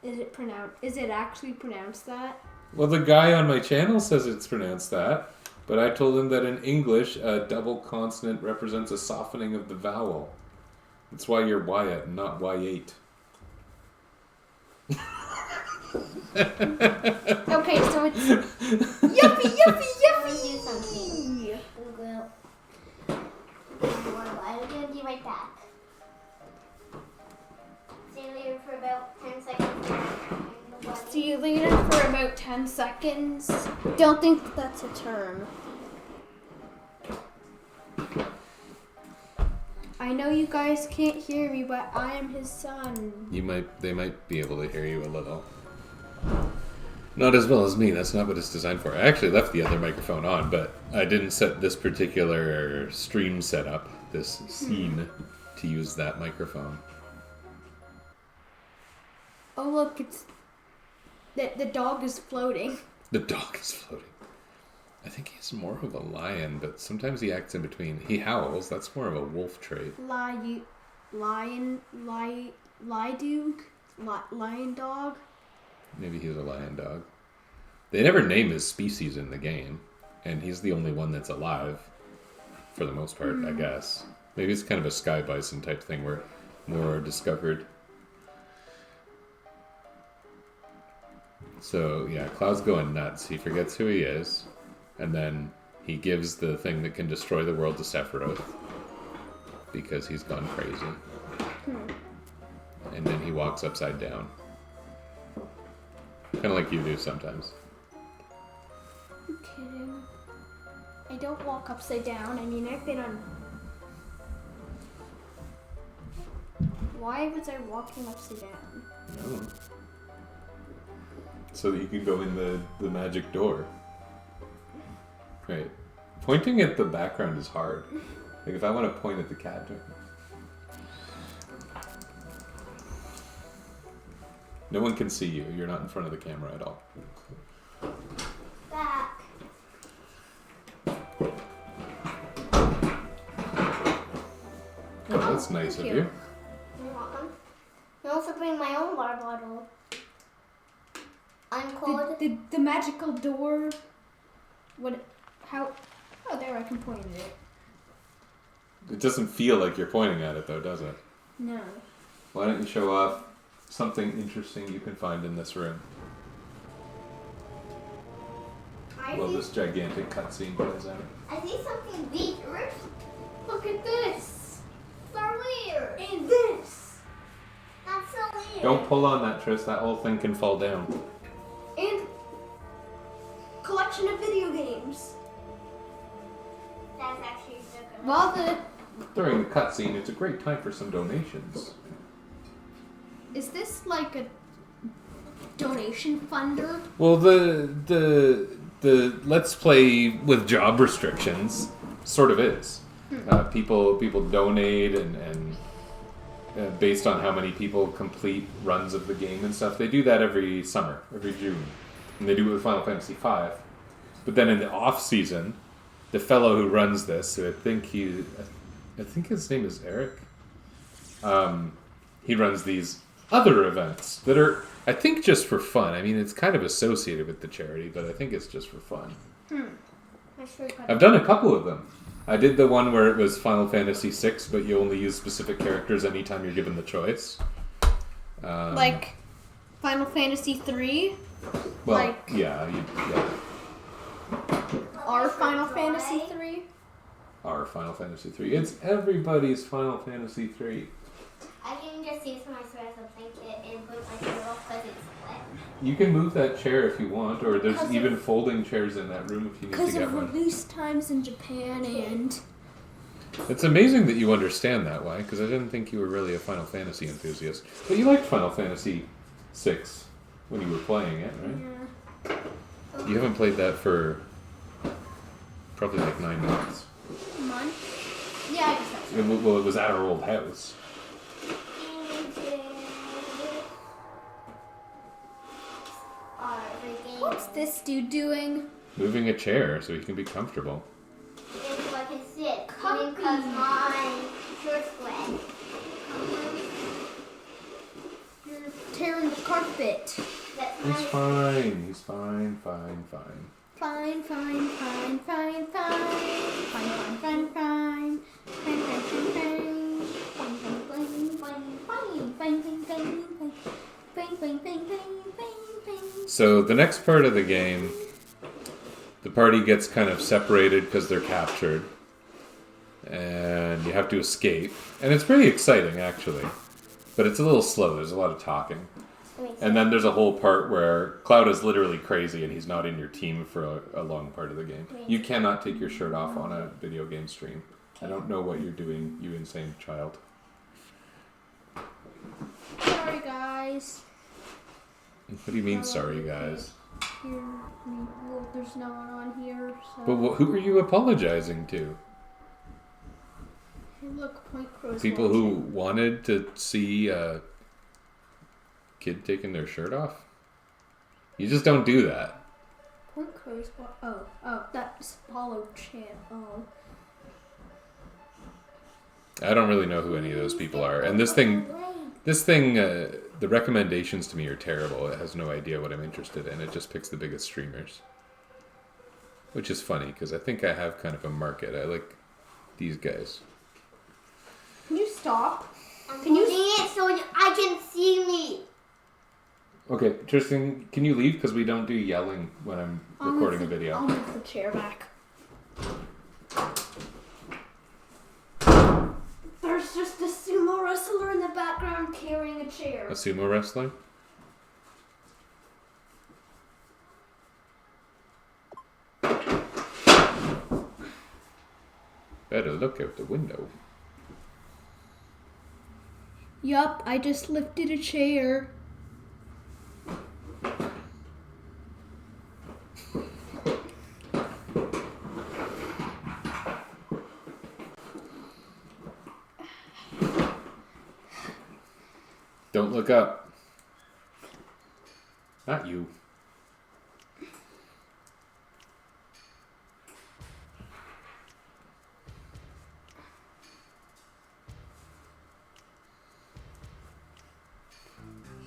Is it actually pronounced that? Well, the guy on my channel says it's pronounced that, but I told him that in English, a double consonant represents a softening of the vowel. That's why you're Wyatt and not Y8. Okay, so it's Yuffie. Do something. I'm gonna be right back. See you later for about 10 seconds. See you later for about 10 seconds. Don't think that's a term. I know you guys can't hear me, but I am his son. They might be able to hear you a little. Not as well as me, that's not what it's designed for. I actually left the other microphone on, but I didn't set this particular stream setup, this scene, to use that microphone. Oh look, it's the dog is floating. The dog is floating. I think he's more of a lion, but sometimes he acts in between. He howls, that's more of a wolf trait. Lion dog. Maybe he's a lion dog. They never name his species in the game, and he's the only one that's alive, for the most part, I guess. Maybe it's kind of a sky bison type thing where more are discovered. So, yeah, Cloud's going nuts. He forgets who he is, and then he gives the thing that can destroy the world to Sephiroth, because he's gone crazy. And then he walks upside down. Kind of like you do sometimes. You kidding? I don't walk upside down. I mean, I've been on... Why was I walking upside down? No. So that you can go in the magic door. Right. Pointing at the background is hard. Like if I want to point at the cat. No one can see you. You're not in front of the camera at all. Back. Oh, that's nice of thank you. you. You're welcome. I also bring my own water bottle. I calling code. The magical door. What? How? Oh, there I can point at it. It doesn't feel like you're pointing at it, though, does it? No. Why don't you show off something interesting you can find in this room? Well, this gigantic cutscene plays out. I see something weird. Look at this. So weird. And this. That's so weird. Don't pull on that, Triss. That whole thing can fall down. And collection of video games. That's actually so good. Well, During the cutscene, it's a great time for some donations. is this like a donation funder? Well, the Let's Play with job restrictions sort of is. People donate and based on how many people complete runs of the game and stuff. They do that every summer, every June, and they do it with Final Fantasy V. But then in the off season, the fellow who runs this, who I think his name is Eric. He runs these other events that are, I think, just for fun. I mean, it's kind of associated with the charity, but I think it's just for fun. I've done a couple of them. I did the one where it was Final Fantasy VI, but you only use specific characters anytime you're given the choice. Like Final Fantasy III? Well, like- yeah. Our Final Fantasy III? Our Final Fantasy III. It's everybody's Final Fantasy III. I can just use my sword as a blanket and put my sword off because it's wet. You can move that chair if you want, or there's 'Cause even folding chairs in that room if you need to Because get of one. release times in Japan and... It's amazing that you understand that, why? Because I didn't think you were really a Final Fantasy enthusiast. But you liked Final Fantasy VI when you were playing it, right? Yeah. You haven't played that for probably like 9 months. Month? Yeah, I guess that's right. Well, it was at our old house. What's this dude doing? Moving a chair so he can be comfortable. So I can sit. Comfy. Because my short's wet. You're tearing the carpet. That's He's my... fine. He's fine. Fine, fine, fine, fine, fine. Fine, fine, fine, fine. Fine, fine, fine, fine. Fine, fine, fine, fine, fine. Fine, fine, fine, fine. Fine, fine, fine, fine, fine. So the next part of the game, the party gets kind of separated because they're captured. And you have to escape. And it's pretty exciting, actually. But it's a little slow. There's a lot of talking. And then there's a whole part where Cloud is literally crazy and he's not in your team for a long part of the game. You cannot take your shirt off on a video game stream. I don't know what you're doing, you insane child. Sorry, guys. What do you mean, sorry, guys? Here, well, there's no one on here, so... But who are you apologizing to? Hey, look, Point Crow's People who watching. wanted to see a kid taking their shirt off? You just don't do that. Point Crow's oh, that's Apollo Chan. Oh. I don't really know who any of those people are. And this thing, the recommendations to me are terrible. It has no idea what I'm interested in. It just picks the biggest streamers. Which is funny, because I think I have kind of a market. I like these guys. Can you stop? Can you see it so I can see me? Okay, Tristan, can you leave? Because we don't do yelling when I'm recording a video. I'll move the chair back. There's just a sumo wrestler in the background carrying a chair. A sumo wrestler? Better look out the window. Yup, I just lifted a chair. Don't look up. Not you.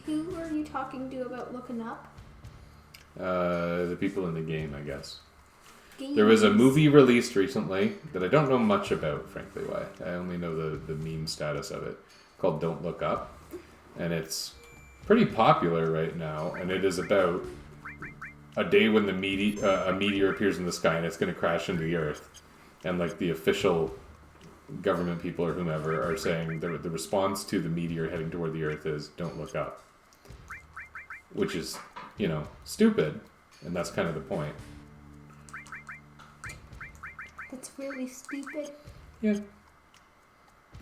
Who are you talking to about looking up? The people in the game, I guess. There was a movie released recently that I don't know much about, frankly. Why? I only know the meme status of it, called Don't Look Up. And it's pretty popular right now, and it is about a day when a meteor appears in the sky and it's going to crash into the Earth. And like the official government people or whomever are saying the response to the meteor heading toward the Earth is don't look up. Which is, stupid, and that's kind of the point. That's really stupid. Yeah.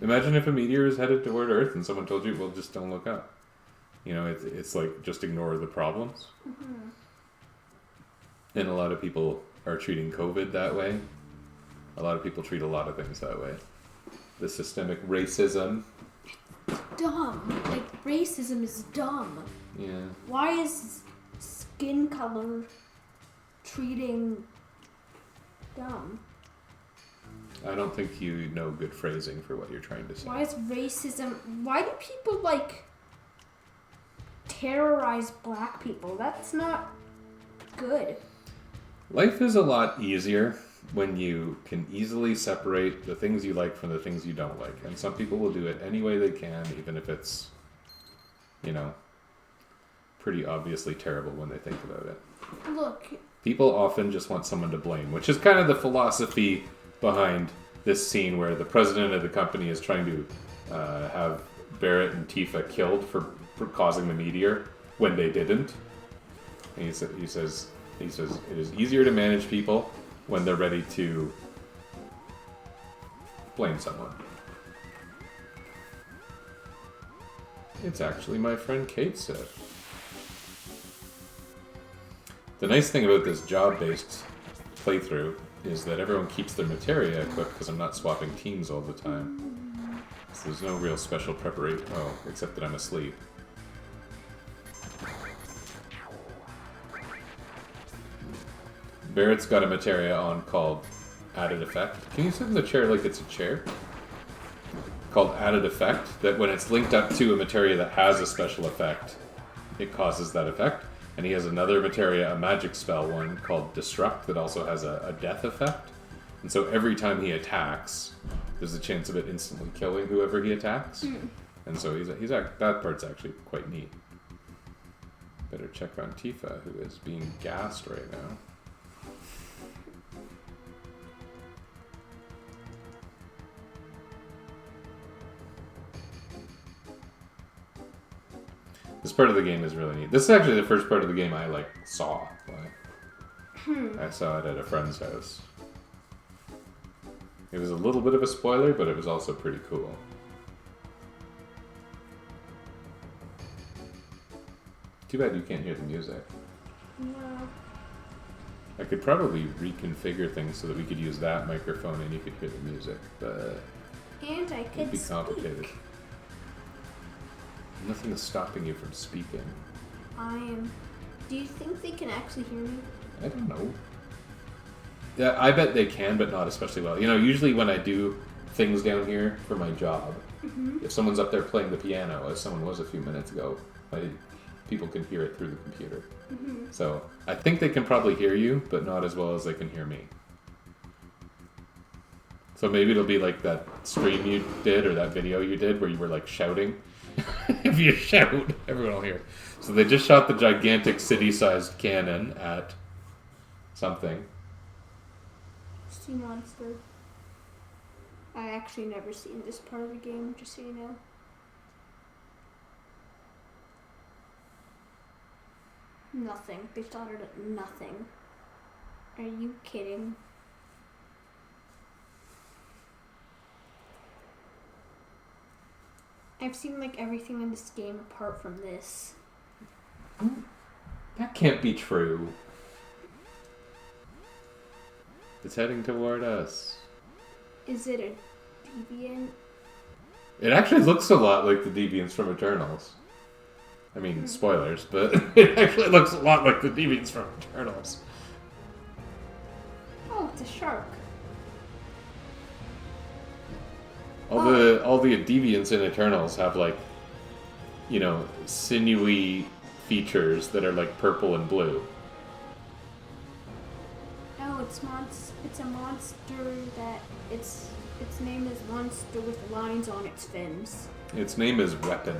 Imagine if a meteor is headed toward Earth and someone told you, well, just don't look up. It's like, just ignore the problems. Mm-hmm. And a lot of people are treating COVID that way. A lot of people treat a lot of things that way. The systemic racism. Dumb. Like, racism is dumb. Yeah. Why is skin color treating dumb? I don't think you know good phrasing for what you're trying to say. Why is racism... Why do people, terrorize black people? That's not good. Life is a lot easier when you can easily separate the things you like from the things you don't like. And some people will do it any way they can, even if it's, pretty obviously terrible when they think about it. Look. People often just want someone to blame, which is kind of the philosophy behind this scene where the president of the company is trying to have Barrett and Tifa killed for causing the meteor when they didn't. And he says it is easier to manage people when they're ready to blame someone. It's actually my friend Kate said. The nice thing about this job-based playthrough is that everyone keeps their materia equipped because I'm not swapping teams all the time. So there's no real special preparation. Oh, except that I'm asleep. Barrett's got a materia on called Added Effect. Can you sit in the chair like it's a chair? Called Added Effect, that when it's linked up to a materia that has a special effect, it causes that effect. And he has another materia, a magic spell one, called Disrupt, that also has a death effect. And so every time he attacks, there's a chance of it instantly killing whoever he attacks. And so that part's actually quite neat. Better check on Tifa, who is being gassed right now. This part of the game is really neat. This is actually the first part of the game I saw. I saw it at a friend's house. It was a little bit of a spoiler, but it was also pretty cool. Too bad you can't hear the music. No. I could probably reconfigure things so that we could use that microphone and you could hear the music, but And I could it'd be complicated. speak. Nothing is stopping you from speaking. I am. Do you think they can actually hear me? I don't know. Yeah, I bet they can, but not especially well. Usually when I do things down here for my job, if someone's up there playing the piano, as someone was a few minutes ago, people can hear it through the computer. So I think they can probably hear you, but not as well as they can hear me. So maybe it'll be like that stream you did or that video you did where you were shouting. If you shout, everyone will hear. So they just shot the gigantic city-sized cannon at something. Sea monster. I actually never seen this part of the game, just so you know. Nothing. They started at nothing. Are you kidding? I've seen everything in this game apart from this. That can't be true. It's heading toward us. Is it a deviant? It actually looks a lot like the deviants from Eternals. I mean, spoilers, but it actually looks a lot like the deviants from Eternals. Oh, it's a shark. All the deviants in Eternals have sinewy features that are purple and blue. It's a monster that its name is monster with lines on its fins. Its name is Weapon.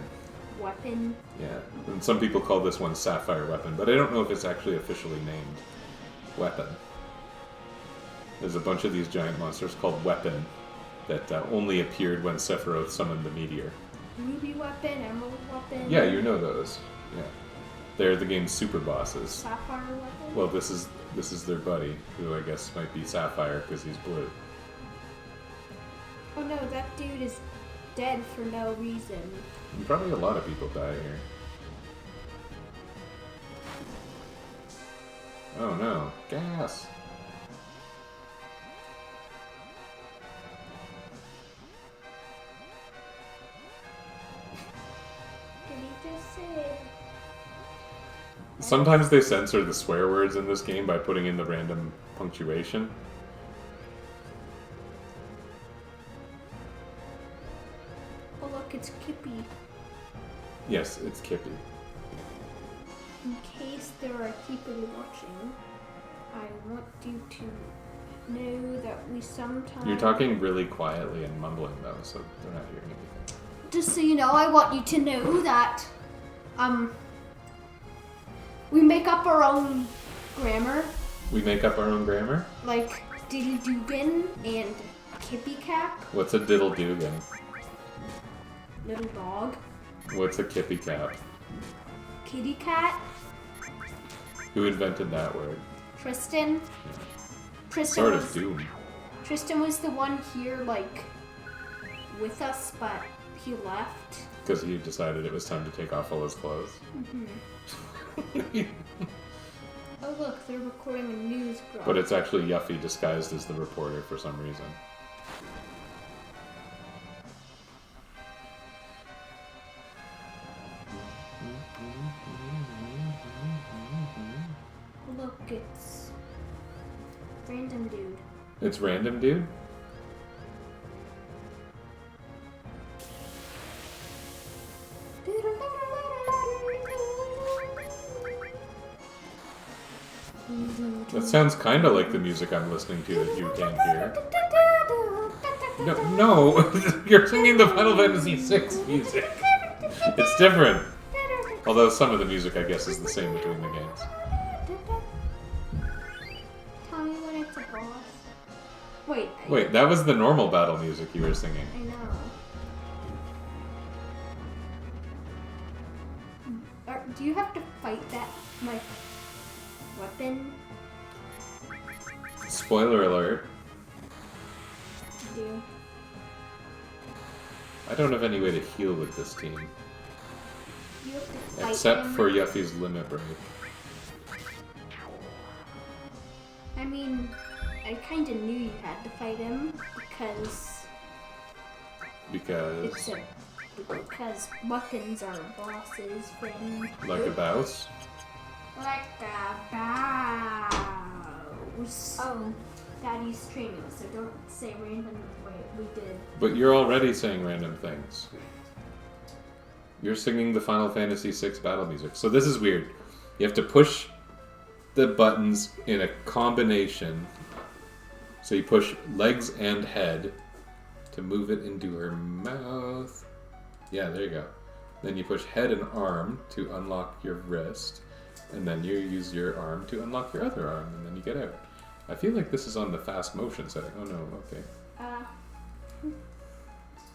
Weapon. Yeah, and some people call this one Sapphire Weapon, but I don't know if it's actually officially named Weapon. There's a bunch of these giant monsters called Weapon that only appeared when Sephiroth summoned the meteor. Ruby Weapon, Emerald Weapon. Yeah, you know those. Yeah, they're the game's super bosses. Sapphire Weapon. Well, this is their buddy, who I guess might be Sapphire because he's blue. Oh no, that dude is dead for no reason. And probably a lot of people die here. Oh no, gas! Did he just say? Sometimes they censor the swear words in this game by putting in the random punctuation. Oh look, it's Kippy. Yes, it's Kippy. In case there are people watching, I want you to know that we sometimes... You're talking really quietly and mumbling though, so they're not hearing anything. Just so you know, I want you to know that, we make up our own grammar, We make up our own grammar? like Diddy Dugan and Kippy Cap, What's a diddle dugan? little dog, What's a kippy cap? kitty cat, Who invented that word? Tristan. Tristan Sort was, of Doom. Tristan was the one here, like, with us, but he left. Because he decided it was time to take off all his clothes. Oh look, they're recording a news broadcast. But it's actually Yuffie disguised as the reporter for some reason. Look, it's random dude. It's random, dude? That sounds kind of like the music I'm listening to that you can't hear. No, you're singing the Final Fantasy VI music. It's different. Although some of the music, I guess, is the same between the games. Tell me when it's a boss. Wait. Wait, that was the normal battle music you were singing. I know. Do you have to fight that, like, weapon? Spoiler alert. Do. I don't have any way to heal with this team. You have to fight Except him. for Yuffie's limit break. I mean, I kind of knew you had to fight him because because weapons are bosses, friend. Like a boss? Like a boss. Oh, Daddy's training, so don't say random. Wait, we did. But you're already saying random things. You're singing the Final Fantasy VI battle music. So this is weird. You have to push the buttons in a combination. So you push legs and head to move it into her mouth. Yeah, there you go. Then you push head and arm to unlock your wrist. And then you use your arm to unlock your other arm. And then you get out. I feel like this is on the fast motion setting. Oh no, okay.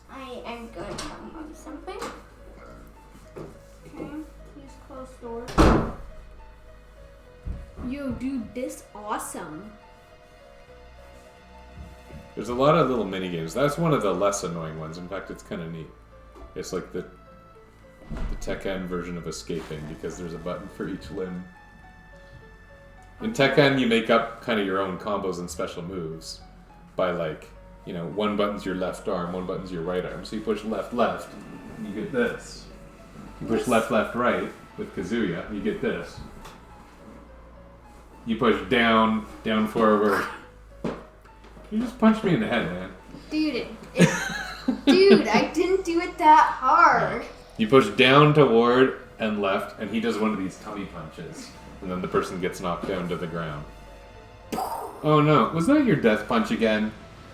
I am going to tell you something. Okay, please close door. Yo, dude, this awesome. There's a lot of little mini games. That's one of the less annoying ones. In fact, it's kind of neat. It's like the Tekken version of escaping because there's a button for each limb. In Tekken, you make up kind of your own combos and special moves by like, you know, one button's your left arm, one button's your right arm. So you push left, left, and you get this. You push left, left, right with Kazuya, you get this. You push down, down, forward. You just punched me in the head, man. Dude, dude, I didn't do it that hard. You push down toward and left, and he does one of these tummy punches. And then the person gets knocked down to the ground. Oh no, was that your death punch again?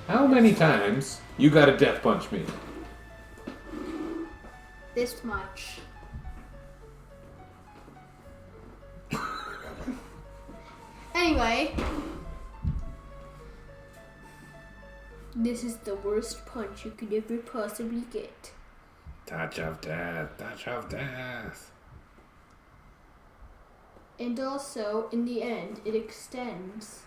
How many times you gotta death punch me? This much. Anyway. This is the worst punch you could ever possibly get. Touch of death, touch of death. And also, in the end, it extends.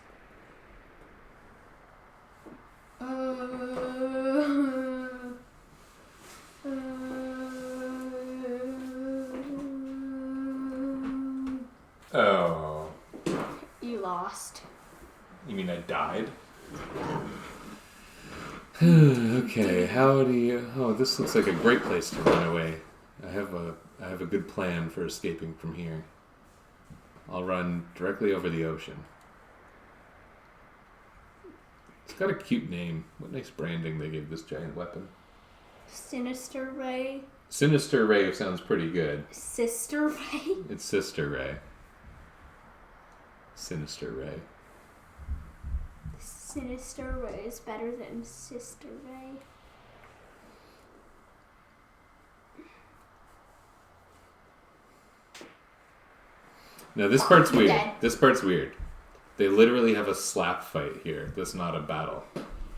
Oh. You lost. You mean I died? Okay, how do you... Oh, this looks like a great place to run away. I have a good plan for escaping from here. I'll run directly over the ocean. It's got a cute name. What nice branding they gave this giant weapon. Sinister Ray. Sinister Ray sounds pretty good. Sister Ray? It's Sister Ray. Sinister Ray. Sinister Ray is better than Sister Ray. Now this part's weird. Dead. This part's weird. They literally have a slap fight here. That's not a battle.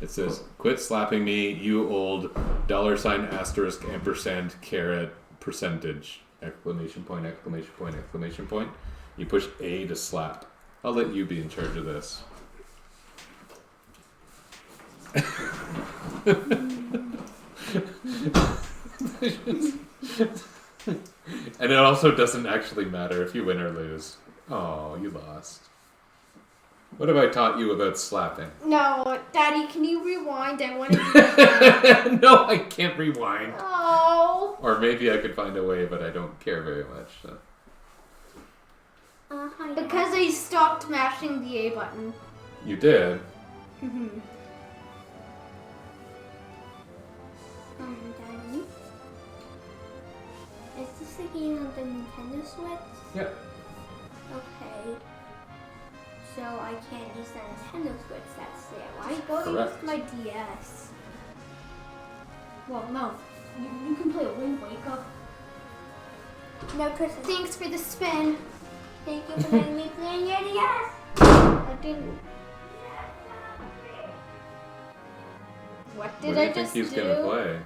It says, "Quit slapping me, you old $! Ampersand caret percentage!" Exclamation point! Exclamation point! Exclamation point! You push A to slap. I'll let you be in charge of this. And it also doesn't actually matter if you win or lose. Oh, you lost. What have I taught you about slapping? No, Daddy, can you rewind? I want to. No, I can't rewind. Oh. Or maybe I could find a way, but I don't care very much. So. Hi, Because I stopped mashing the A button. You did? Daddy. Is this a game on the Nintendo Switch? Yep. Okay. So I can't use the Nintendo Switch, that's it. Why go Correct. use my DS? Well, no. You can play a Wind Waker. No, Chris. Thanks for the spin. Thank you for letting me play on your DS. I didn't. What did What do you I think just he's do? gonna play?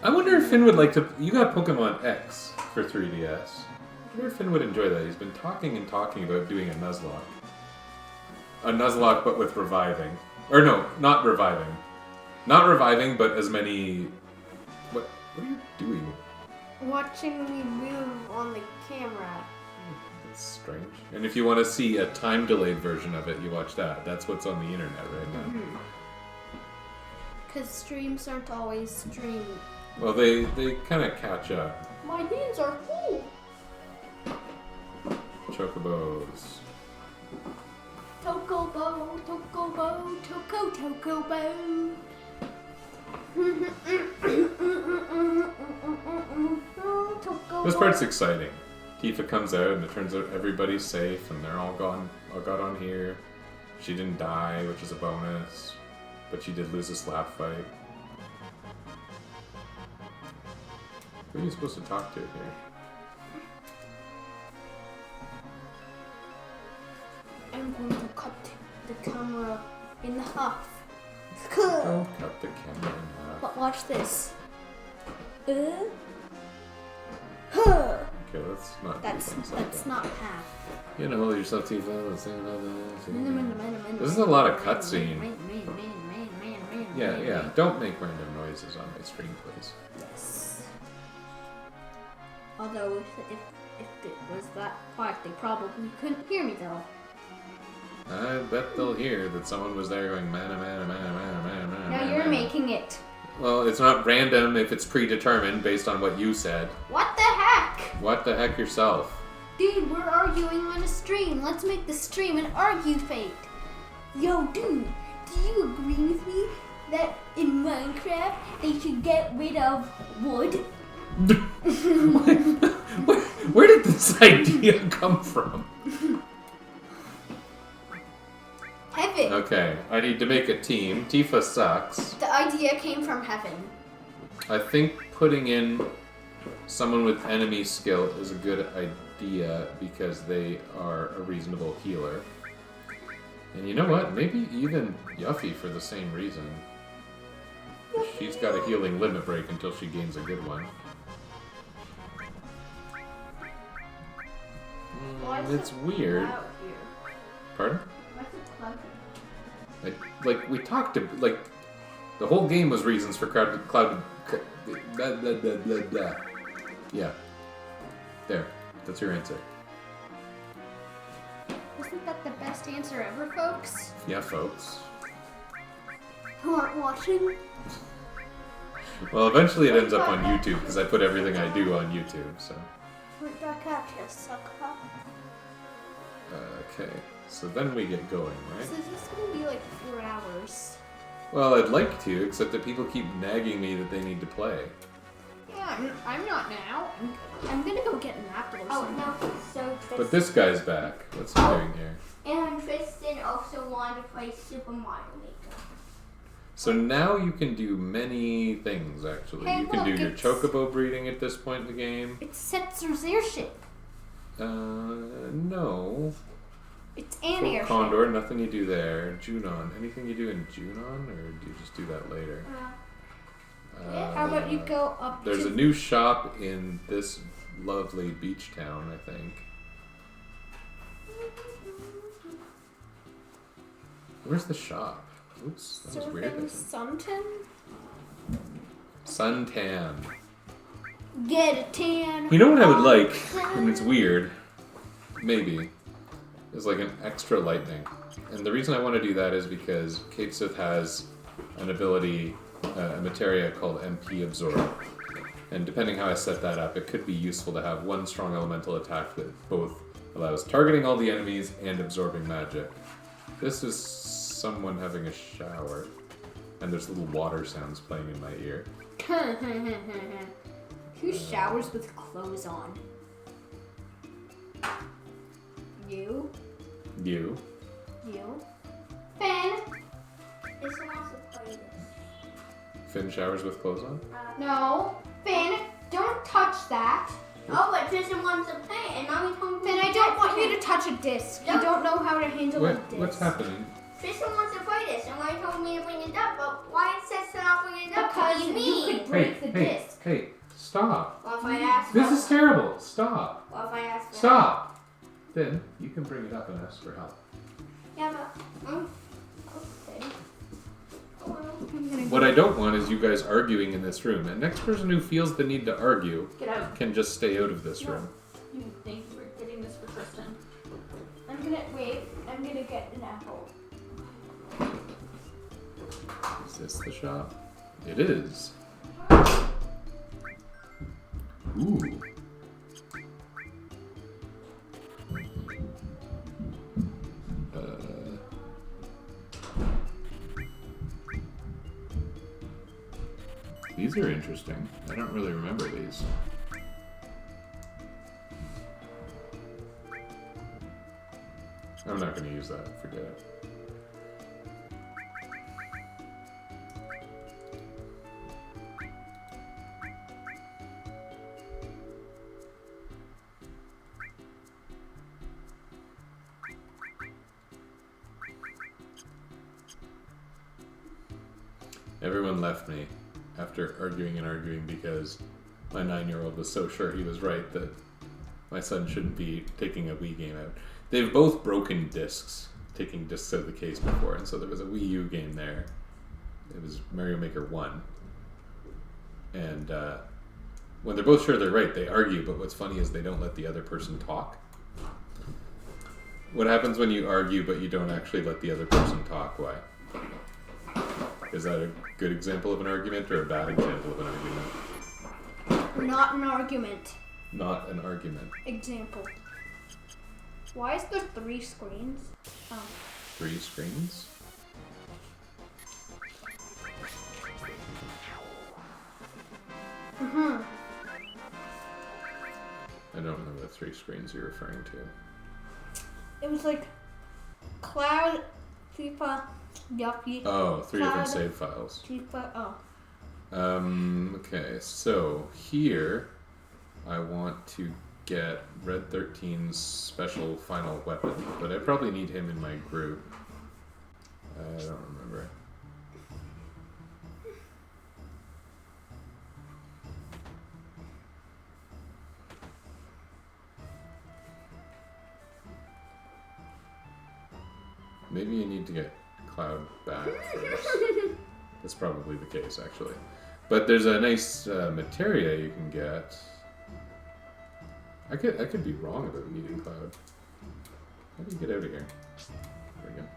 I wonder if Finn would like to... You got Pokemon X for 3DS. I wonder if Finn would enjoy that. He's been talking and talking about doing a Nuzlocke. A Nuzlocke, but with reviving. Or no, not reviving. Not reviving, but as many... What are you doing? Watching me move on the camera. That's strange. And if you want to see a time-delayed version of it, you watch that. That's what's on the internet right now. Because streams aren't always streamed. Well, they kind of catch up. My hands are full. Chocobos. Tokobo, Tokobo, Tokobo. This part's exciting. Tifa comes out and it turns out everybody's safe and they're all got on here. She didn't die, which is a bonus. But she did lose a slap fight. Who are you supposed to talk to here? I'm going to cut the camera in half. Don't cut the camera in half. But watch this. Okay, let's not do things like That's that. not half. You know, hold yourself, Tifa. Let's think about that. This is a lot of cutscene. Yeah. Don't make random noises on my screen, please. Yes. Although if it was that quiet, they probably couldn't hear me though. I bet they'll hear that someone was there going mana. Now you're making it. Well, it's not random if it's predetermined based on what you said. What the heck? What the heck yourself? Dude, we're arguing on a stream. Let's make the stream an argue fate. Yo, dude, do you agree with me that in Minecraft they should get rid of wood? Where did this idea come from? Heaven. Okay, I need to make a team. Tifa sucks. The idea came from heaven. I think putting in someone with enemy skill is a good idea because they are a reasonable healer. And you know what? Maybe even Yuffie for the same reason. She's got a healing limit break until she gains a good one. It's weird. Pardon? Like we talked to, like, the whole game was reasons for cloud. Blah, blah, blah, blah, blah. Yeah. There. That's your answer. Isn't that the best answer ever, folks? Yeah, folks. Who aren't watching? Well, eventually it ends up on YouTube because I put everything I do on YouTube, so. Where'd that catch us, sucker? Okay. So then we get going, right? So is this gonna be like 4 hours? Well, I'd like to, except that people keep nagging me that they need to play. Yeah, I'm not now. I'm gonna go get an apple or Oh, something. no. So Tristan. But this guy's back. What's he doing here? And Tristan also wanted to play Super Mario Maker. So now you can do many things, actually. Hey, You can look, do your it's- chocobo breeding at this point in the game. It's Setzer's airship. No. It's an Full airship. Condor, nothing you do there. Junon, anything you do in Junon, or do you just do that later? How about you go up There's to... a new shop in this lovely beach town, I think. Where's the shop? Oops, that was weird. I think. Suntan? Suntan. Get a tan. You know what I would like, and it's weird, maybe, is like an extra lightning. And the reason I want to do that is because Kate Sith has an ability, a materia called MP Absorb. And depending how I set that up, it could be useful to have one strong elemental attack that both allows targeting all the enemies and absorbing magic. This is someone having a shower, and there's little water sounds playing in my ear. Who showers with clothes on? You? You. You? Finn? Tristan wants to play this. Finn showers with clothes on? No. Finn, don't touch that. Oh, but Tristan wants to play it, and now he's hungry. Finn, I don't want you to touch a disc. You Yep. don't know how to handle a What, disc. what's happening? Tristan wants to play this, and why told me to bring it up, but why it says to not bring it up? Because What do you mean? could break the disc. Hey, stop. What if I ask This for is terrible. Stop. What if I ask for Stop. Then you can bring it up and ask for help. Yeah, but okay. Oh, well. I'm gonna What I don't want is you guys arguing in this room. And next person who feels the need to argue get out. can just stay out of this room. You think we're getting this for Tristan? I'm gonna wait. I'm gonna get an apple. Is this the shop? It is. Ooh. These are interesting. I don't really remember these. I'm not going to use that. Forget it. Everyone left me after arguing and arguing because my 9-year-old was so sure he was right that my son shouldn't be taking a Wii game out. They've both broken discs, taking discs out of the case before, and so there was a Wii U game there. It was Mario Maker 1. And when they're both sure they're right, they argue, but what's funny is they don't let the other person talk. What happens when you argue but you don't actually let the other person talk? Why? Is that a good example of an argument or a bad example of an argument? Not an argument. Not an argument. Example. Why is there 3 screens? Oh. 3 screens? I don't know the 3 screens you're referring to. It was like Cloud, FIFA, Yuppie. Oh, 3 different Cloud, save files. FIFA, oh. Okay, so here I want to get Red 13's special final weapon, but I probably need him in my group. I don't remember. Maybe you need to get Cloud back first. That's probably the case, actually. But there's a nice materia you can get. I could be wrong about needing Cloud. How do you get out of here? There we go.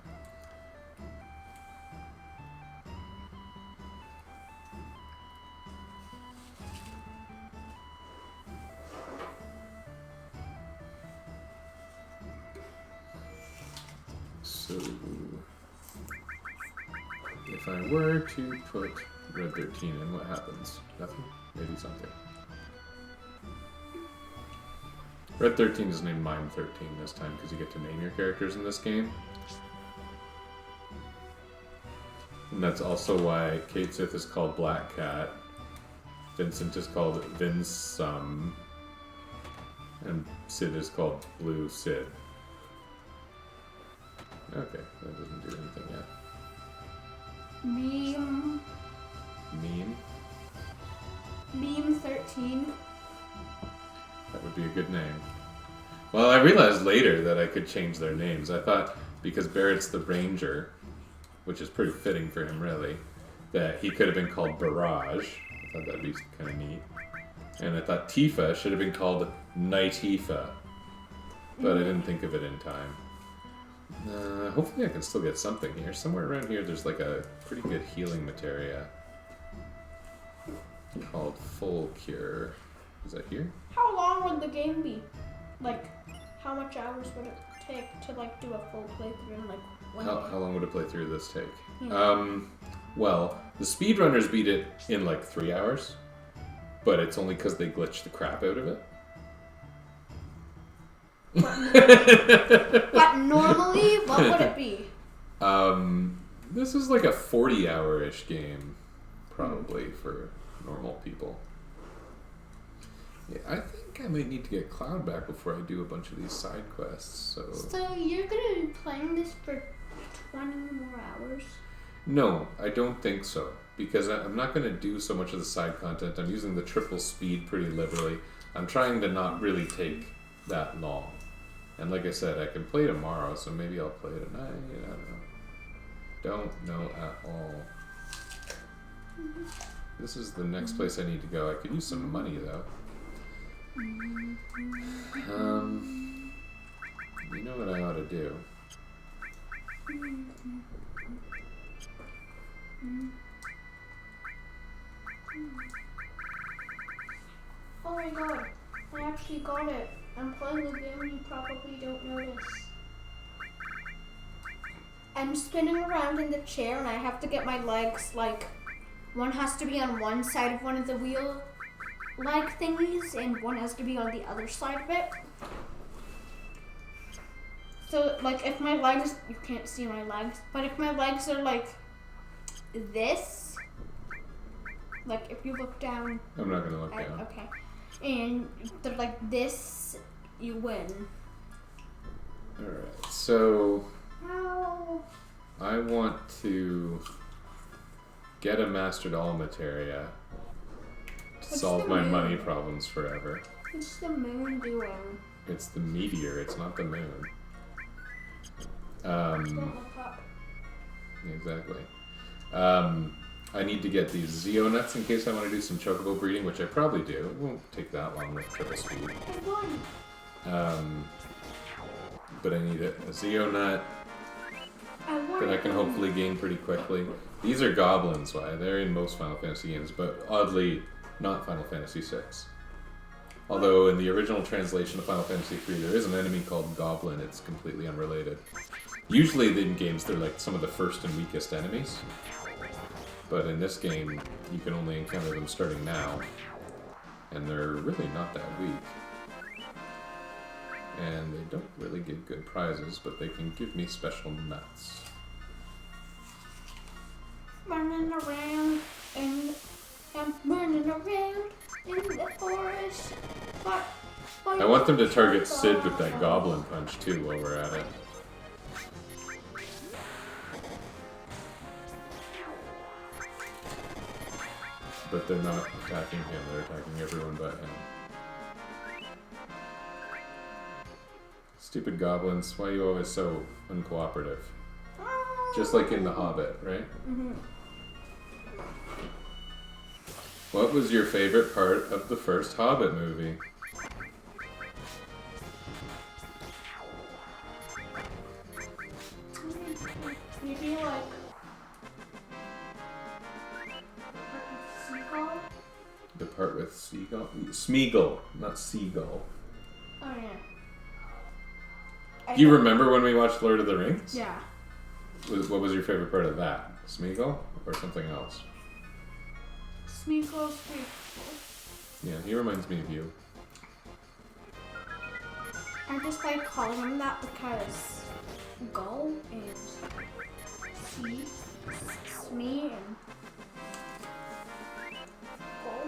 So, if I were to put Red 13 in, what happens? Nothing? Maybe something. Red 13 is named Mime 13 this time because you get to name your characters in this game. And that's also why Kate Sith is called Black Cat, Vincent is called Vinsum, and Sid is called Blue Sid. Okay, that doesn't do anything yet. Meme 13. That would be a good name. Well, I realized later that I could change their names. I thought because Barrett's the Ranger, which is pretty fitting for him really, that he could have been called Barrage. I thought that'd be kind of neat. And I thought Tifa should have been called Nightifa. But I didn't think of it in time. Hopefully I can still get something here. Somewhere around here there's like a pretty good healing materia called Full Cure. Is that here? How long would the game be? Like, how much hours would it take to like do a full playthrough in like 1 day? How long would a playthrough this take? Yeah. Well, the speedrunners beat it in like 3 hours, but it's only because they glitched the crap out of it. But normally, what would it be? This is like a 40-hour-ish game, probably, for normal people. Yeah, I think I might need to get Cloud back before I do a bunch of these side quests, so... So you're gonna be playing this for 20 more hours? No, I don't think so, because I'm not going to do so much of the side content. I'm using the triple speed pretty liberally. I'm trying to not really take that long. And like I said, I can play tomorrow, so maybe I'll play tonight. I don't know. Don't know at all. This is the next place I need to go. I could use some money, though. You know what I ought to do? Oh my god, I actually got it. I'm playing a game you probably don't notice. I'm spinning around in the chair and I have to get my legs, like, one has to be on one side of one of the wheel-like thingies and one has to be on the other side of it. So, like, if my legs, you can't see my legs, but if my legs are like this, like if you look down. I'm not going to look down. Okay. And they're like this, you win. Alright, so How? I want to get a Mastered All materia to What's solve the my moon? money problems forever. What's the moon doing? It's the meteor, it's not the moon. Don't look up. Exactly. I need to get these Zeo nuts in case I want to do some chocobo breeding, which I probably do. It won't take that long with triple speed. I won. But I need a Zeo nut I won. that I can hopefully gain pretty quickly. These are goblins, why? They're in most Final Fantasy games, but oddly not Final Fantasy VI. Although in the original translation of Final Fantasy III, there is an enemy called Goblin. It's completely unrelated. Usually in games, they're like some of the first and weakest enemies. But in this game, you can only encounter them starting now. And they're really not that weak. And they don't really give good prizes, but they can give me special nuts. Running around and I'm running around in the forest. But I want them to target Sid with that goblin punch too while we're at it. But they're not attacking him, they're attacking everyone but him. Stupid goblins, why are you always so uncooperative? Just like in The Hobbit, right? Mm-hmm. What was your favorite part of the first Hobbit movie? Maybe like seagull. The part with Seagull? Smeagol, not Seagull. Oh yeah. Do you remember when we watched Lord of the Rings? Yeah. What was your favorite part of that? Smeagol or something else? Smeagol's faithful. Yeah, he reminds me of you. I just like calling him that because gull and sea, smee and gull.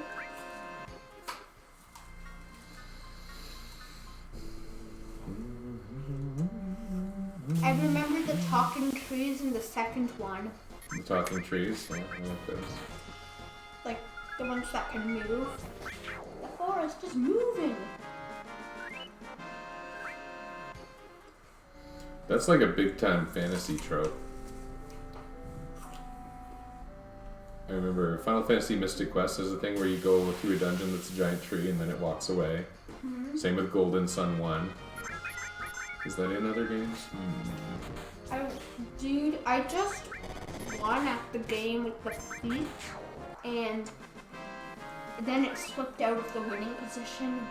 I remember the talking trees in the second one. The talking trees? Yeah, I like those. Like the ones that can move. The forest is moving. That's like a big time fantasy trope. I remember Final Fantasy Mystic Quest is a thing where you go through a dungeon that's a giant tree and then it walks away. Mm-hmm. Same with Golden Sun 1. Is that in other games? Dude, I just won at the game with the feet, and then it slipped out of the winning position.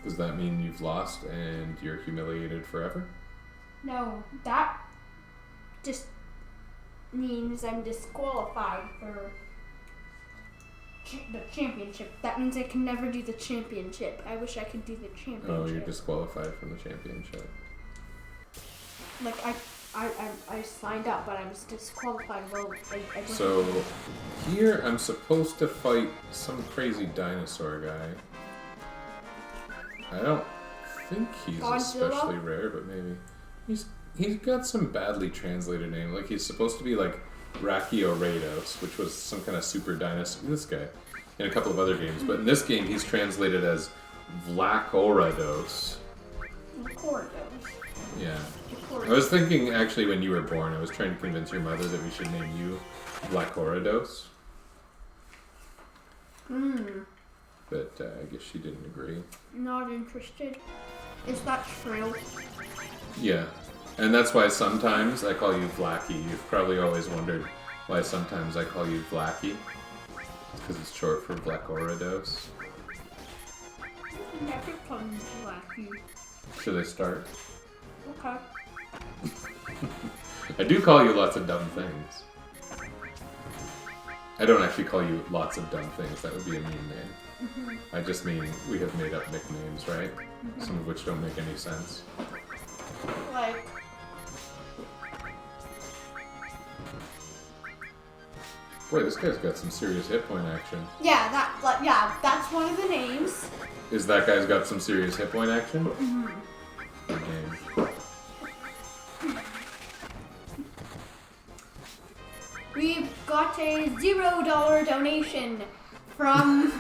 Does that mean you've lost and you're humiliated forever? No, that just means I'm disqualified for the championship. That means I can never do the championship. I wish I could do the championship. Oh, you're disqualified from the championship. Like, I signed up, but I was disqualified. Well, I didn't. So, here I'm supposed to fight some crazy dinosaur guy. I don't think he's Godzilla? especially rare, but maybe. He's got some badly translated name. Like, he's supposed to be like Brachiorados, which was some kind of super dinosaur. This guy. In a couple of other games. But in this game, he's translated as Vlachorados. Cordos. Yeah. I was thinking, actually, when you were born, I was trying to convince your mother that we should name you Vlachorados. But I guess she didn't agree. Not interested. Is that true? Yeah. And that's why sometimes I call you Vlacky. You've probably always wondered why sometimes I call you Vlacky. It's because it's short for Vlachorados. Never call me Blackie. Should I start? Okay. I do call you lots of dumb things. I don't actually call you lots of dumb things. That would be a mean name. I just mean we have made up nicknames, right? Some of which don't make any sense. Like, Boy, this guy's got some serious hit point action. yeah, that's one of the names. Is that guy's got some serious hit point action? Good game. We've got a $0 donation from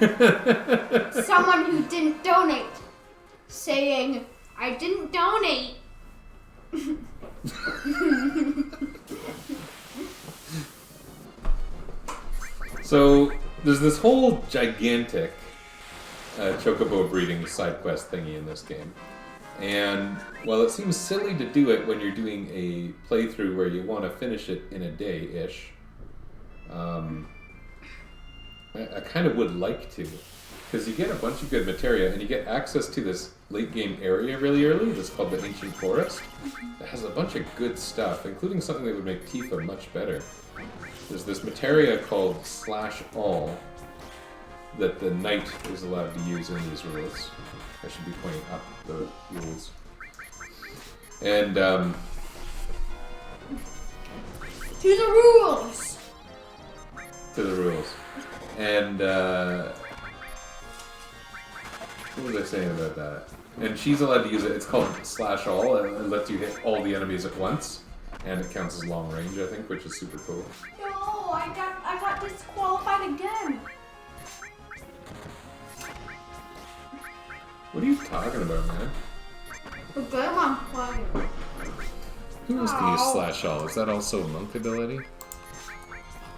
someone who didn't donate, saying, "I didn't donate." So, there's this whole gigantic chocobo breeding side quest thingy in this game. And while it seems silly to do it when you're doing a playthrough where you want to finish it in a day-ish, I kind of would like to. Because you get a bunch of good materia, and you get access to this late-game area really early that's called the Ancient Forest. It has a bunch of good stuff, including something that would make Tifa much better. There's this materia called /all that the knight is allowed to use in these rules. I should be pointing up the rules. And To the rules! to the rules. And what was I saying about that? And she's allowed to use it. It's called slash all, and it lets you hit all the enemies at once. And it counts as long range, I think, which is super cool. No, I got disqualified again. What are you talking about, man? The game I'm playing. Who else can use Ow. slash all? Is that also a monk ability?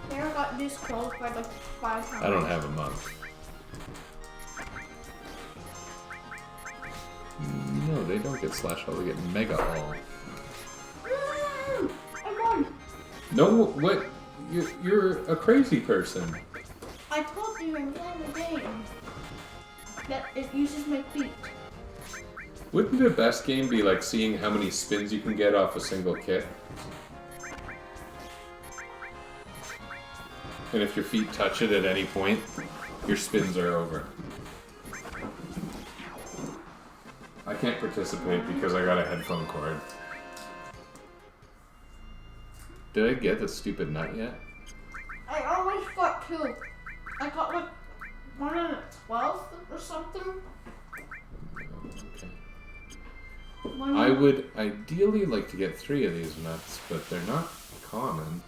Sarah got disqualified like 5 times. I don't have a monk. No, they don't get slash all. They get mega all. I won. No, what? You're a crazy person. I told you in the game that it uses my feet. Wouldn't the best game be like seeing how many spins you can get off a single kit? And if your feet touch it at any point, your spins are over. I can't participate because I got a headphone cord. Did I get the stupid nut yet? I almost got 2. I got like 1 in a 12th or something. Okay. One I would ideally like to get 3 of these nuts, but they're not common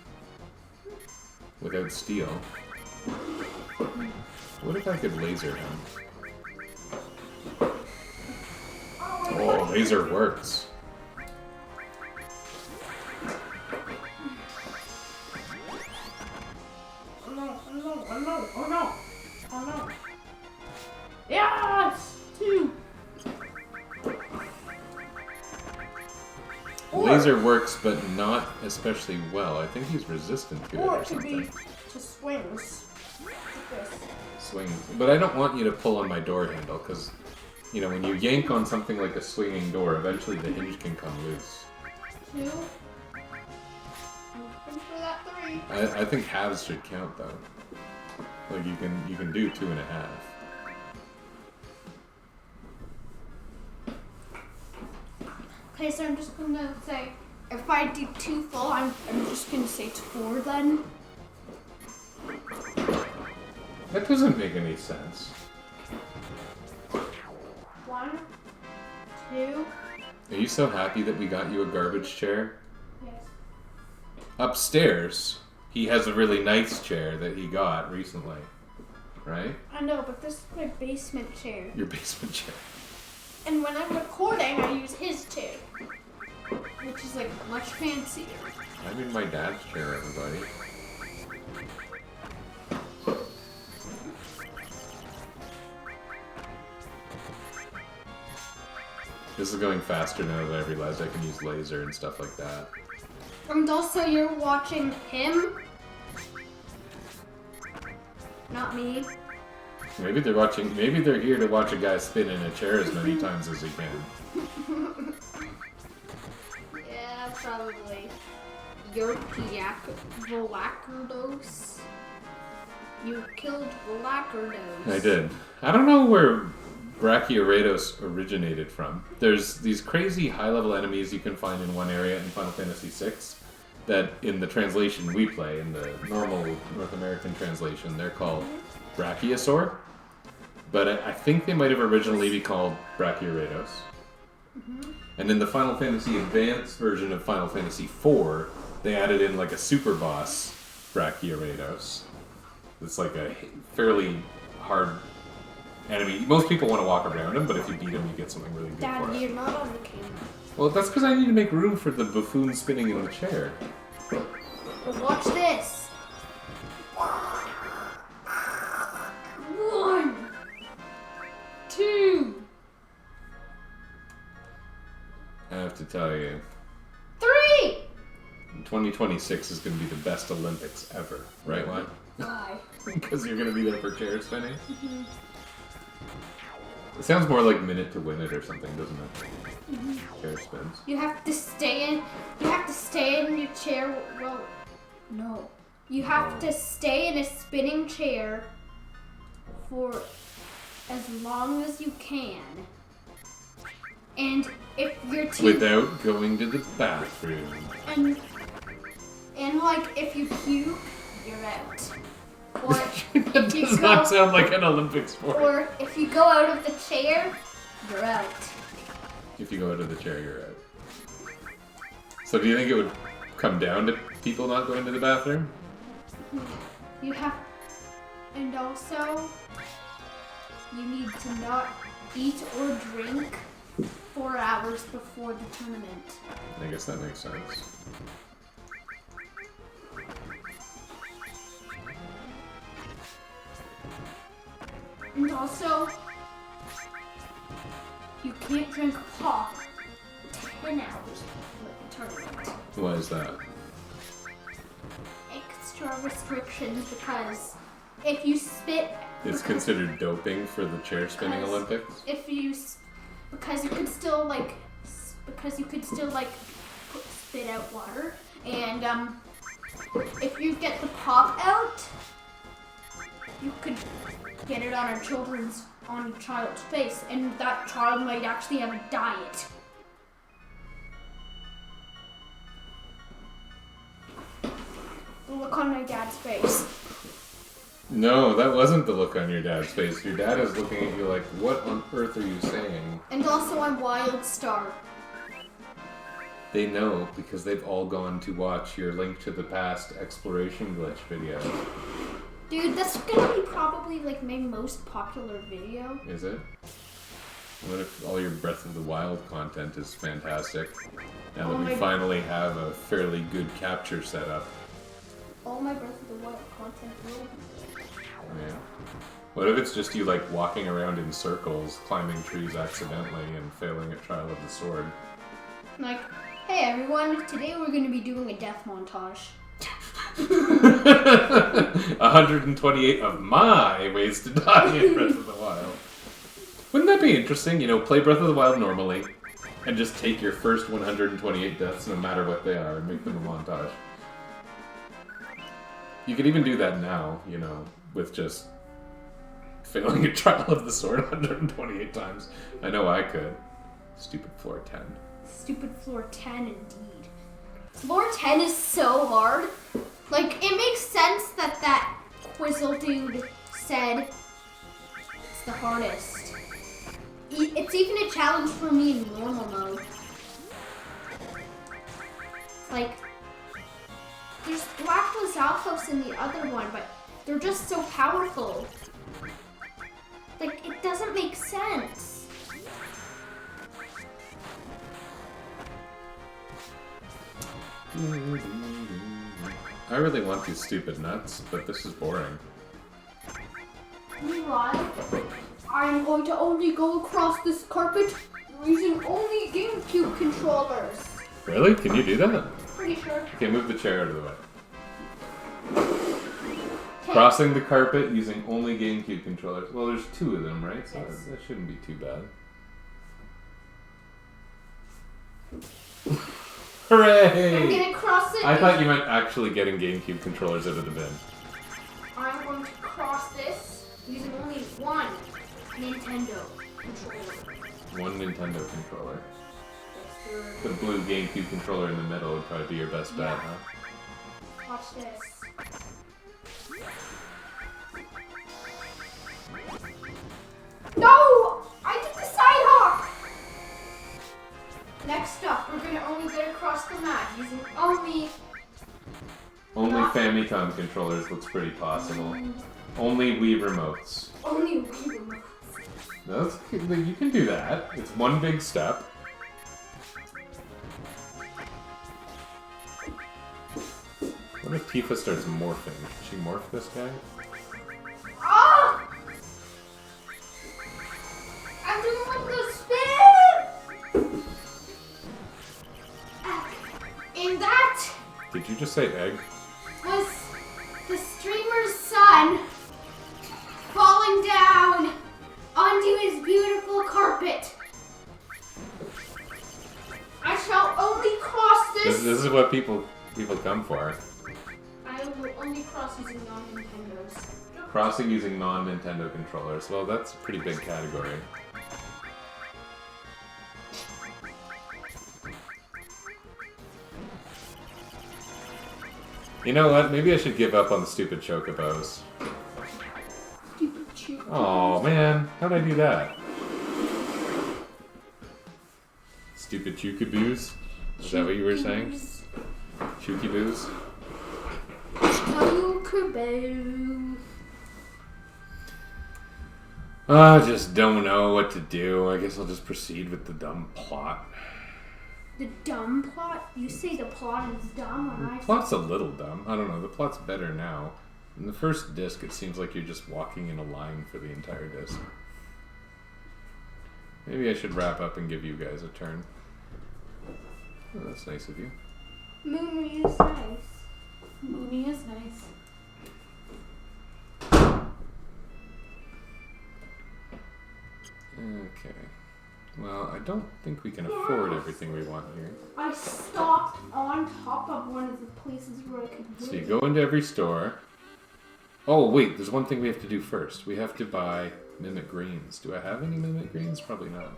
without steel. What if I could laser him? Oh, laser works. Oh no, oh no, oh no, oh no, oh no. Yes! 2. Laser works, but not especially well. I think he's resistant to it Or or it could be something. to swings. Like this. Swing. But I don't want you to pull on my door handle, because, you know, when you yank on something like a swinging door, eventually the hinge can come loose. 2. Looking for that 3. I think halves should count, though. Like, you can do 2.5. Okay, so I'm just gonna say, if I do 2 full, I'm just gonna say 4 then. That doesn't make any sense. 1, 2. Are you so happy that we got you a garbage chair? Yes. Upstairs, he has a really nice chair that he got recently. Right? I know, but this is my basement chair. Your basement chair. And when I'm recording, I use his chair, which is like much fancier. I'm in my dad's chair, everybody. This is going faster now that I realized I can use laser and stuff like that. And also, you're watching him, not me. Maybe they're watching. Maybe they're here to watch a guy spin in a chair as many times as he can. Yeah, probably. You're Volackerdos. You killed Volackerdos. I did. I don't know where Brachiorados originated from. There's these crazy high-level enemies you can find in one area in Final Fantasy VI that, in the translation we play, in the normal North American translation, they're called Brachiosaur. But I think they might have originally been called Brachiorados. And in the Final Fantasy Advance version of Final Fantasy IV, they added in like a super boss, Brachiorados. It's like a fairly hard enemy. Most people want to walk around him, but if you beat him, you get something really good for Dad, it. you're not on the camera. Well, that's because I need to make room for the buffoon spinning in the chair. But watch this. 1, 2, I have to tell you, 3. 2026 is going to be the best Olympics ever, right, Juan? Why? Because you're going to be there for chair spinning? It sounds more like Minute to Win It or something, doesn't it? Chair spins. You have to stay in. You have to stay in your chair. Well, no. You have to stay in a spinning chair for as long as you can. And if you're too Without going to the bathroom. and like if you puke, you're out. Or That does not sound like an Olympic sport. Or if you go out of the chair, you're out. If you go out of the chair, you're out. So do you think it would come down to people not going to the bathroom? You have, and also, you need to not eat or drink 4 hours before the tournament. I guess that makes sense. And also, you can't drink pop 10 hours before the tournament. Why is that? Extra restrictions because if you spit... It's considered doping for the chair spinning Olympics? If you... Because you could still, like... spit out water. And, if you get the pop out, you could get it on a child's face, and that child might actually have a diet. The look on my dad's face. No, that wasn't the look on your dad's face. Your dad is looking at you like, what on earth are you saying? And also I'm Wild Star. They know because they've all gone to watch your Link to the Past exploration glitch video. Dude, that's gonna be probably like my most popular video. Is it? What if all your Breath of the Wild content is fantastic? Now that we finally have a fairly good capture setup. All my Breath of the Wild content will be. Yeah. What if it's just you like walking around in circles, climbing trees accidentally and failing at Trial of the Sword? Like, hey everyone, today we're gonna be doing a death montage. 128 of my ways to die in Breath of the Wild. Wouldn't that be interesting? You know, play Breath of the Wild normally, and just take your first 128 deaths, no matter what they are, and make them a montage. You could even do that now, you know, with just failing a Trial of the Sword 128 times. I know I could. Stupid floor 10. Stupid floor 10 indeed. Floor 10 is so hard. Like, it makes sense that Quizzle dude said it's the hardest. It's even a challenge for me in normal mode. Like, there's Black Lizalfos in the other one, but they're just so powerful. Like, it doesn't make sense. I really want these stupid nuts, but this is boring. Meanwhile, I'm going to only go across this carpet using only GameCube controllers. Really? Can you do that? Pretty sure. Okay, move the chair out of the way. Crossing the carpet using only GameCube controllers. Well, there's 2 of them, right? So Yes. that shouldn't be too bad. Hooray! I'm gonna cross it. I thought you meant actually getting GameCube controllers out of the bin. I'm going to cross this using only one Nintendo controller. One Nintendo controller. Yes, The blue GameCube controller in the middle would probably be your best bet, Yeah. huh? watch this. No! I did the side hop! Next up, we're gonna only get across the map using only... Only Famicom controllers looks pretty possible. Only Wii remotes. Only Wii remotes. That's, you can do that. It's one big step. What if Tifa starts morphing? Can she morph this guy? Ah! I'm doing like the spin! And that Did you just say egg? was the streamer's son falling down onto his beautiful carpet. I shall only cross This is what people come for. I will only cross using non-Nintendos. Crossing using non-Nintendo controllers. Well, that's a pretty big category. You know what? Maybe I should give up on the stupid chocobos. Stupid chocobos. Oh man, how'd I do that? Stupid chookaboos? Is that what you were saying? Chookiboos? Chocoboo. I just don't know what to do. I guess I'll just proceed with the dumb plot. The dumb plot? You say the plot is dumb when I The plot's a little dumb. I don't know. The plot's better now. In the first disc, it seems like you're just walking in a line for the entire disc. Maybe I should wrap up and give you guys a turn. Oh, that's nice of you. Mooney is nice. Mooney is nice. Okay. Well, I don't think we can afford everything we want here. I stopped on top of one of the places where I could So you go into every store. Oh, wait, there's one thing we have to do first. We have to buy mimic greens. Do I have any mimic greens? Probably not.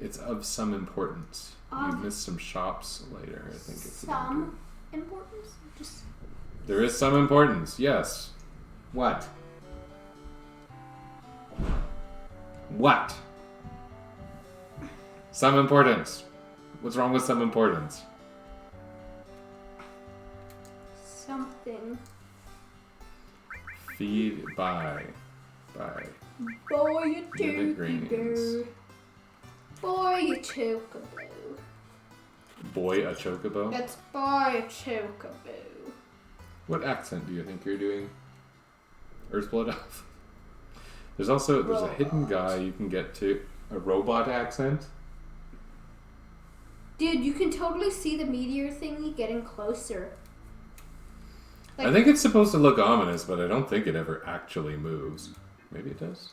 It's of some importance. You miss some shops later, I think. Some importance? Just There is some importance, yes. What? What? Some importance. What's wrong with some importance? something. Feed by. Boy, you Mimic greens. chocobo. Boy, you chocobo. Boy, a chocobo? Let's buy a chocobo. What accent do you think you're doing? Earthblood Elf? There's a hidden guy you can get to. A robot accent? Dude, you can totally see the meteor thingy getting closer. I think it's supposed to look ominous, but I don't think it ever actually moves. Maybe it does?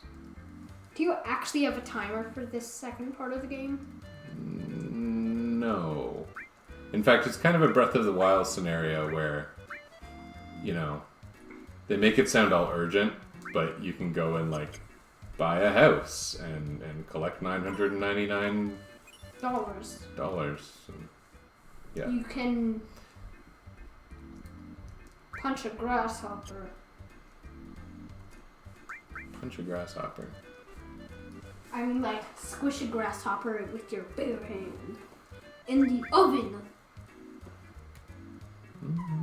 Do you actually have a timer for this second part of the game? No. In fact, it's kind of a Breath of the Wild scenario where, you know, they make it sound all urgent, but you can go and, like, buy a house and collect $999. And, yeah. You can punch a grasshopper. Punch a grasshopper. I mean, like, squish a grasshopper with your bare hand. In the oven.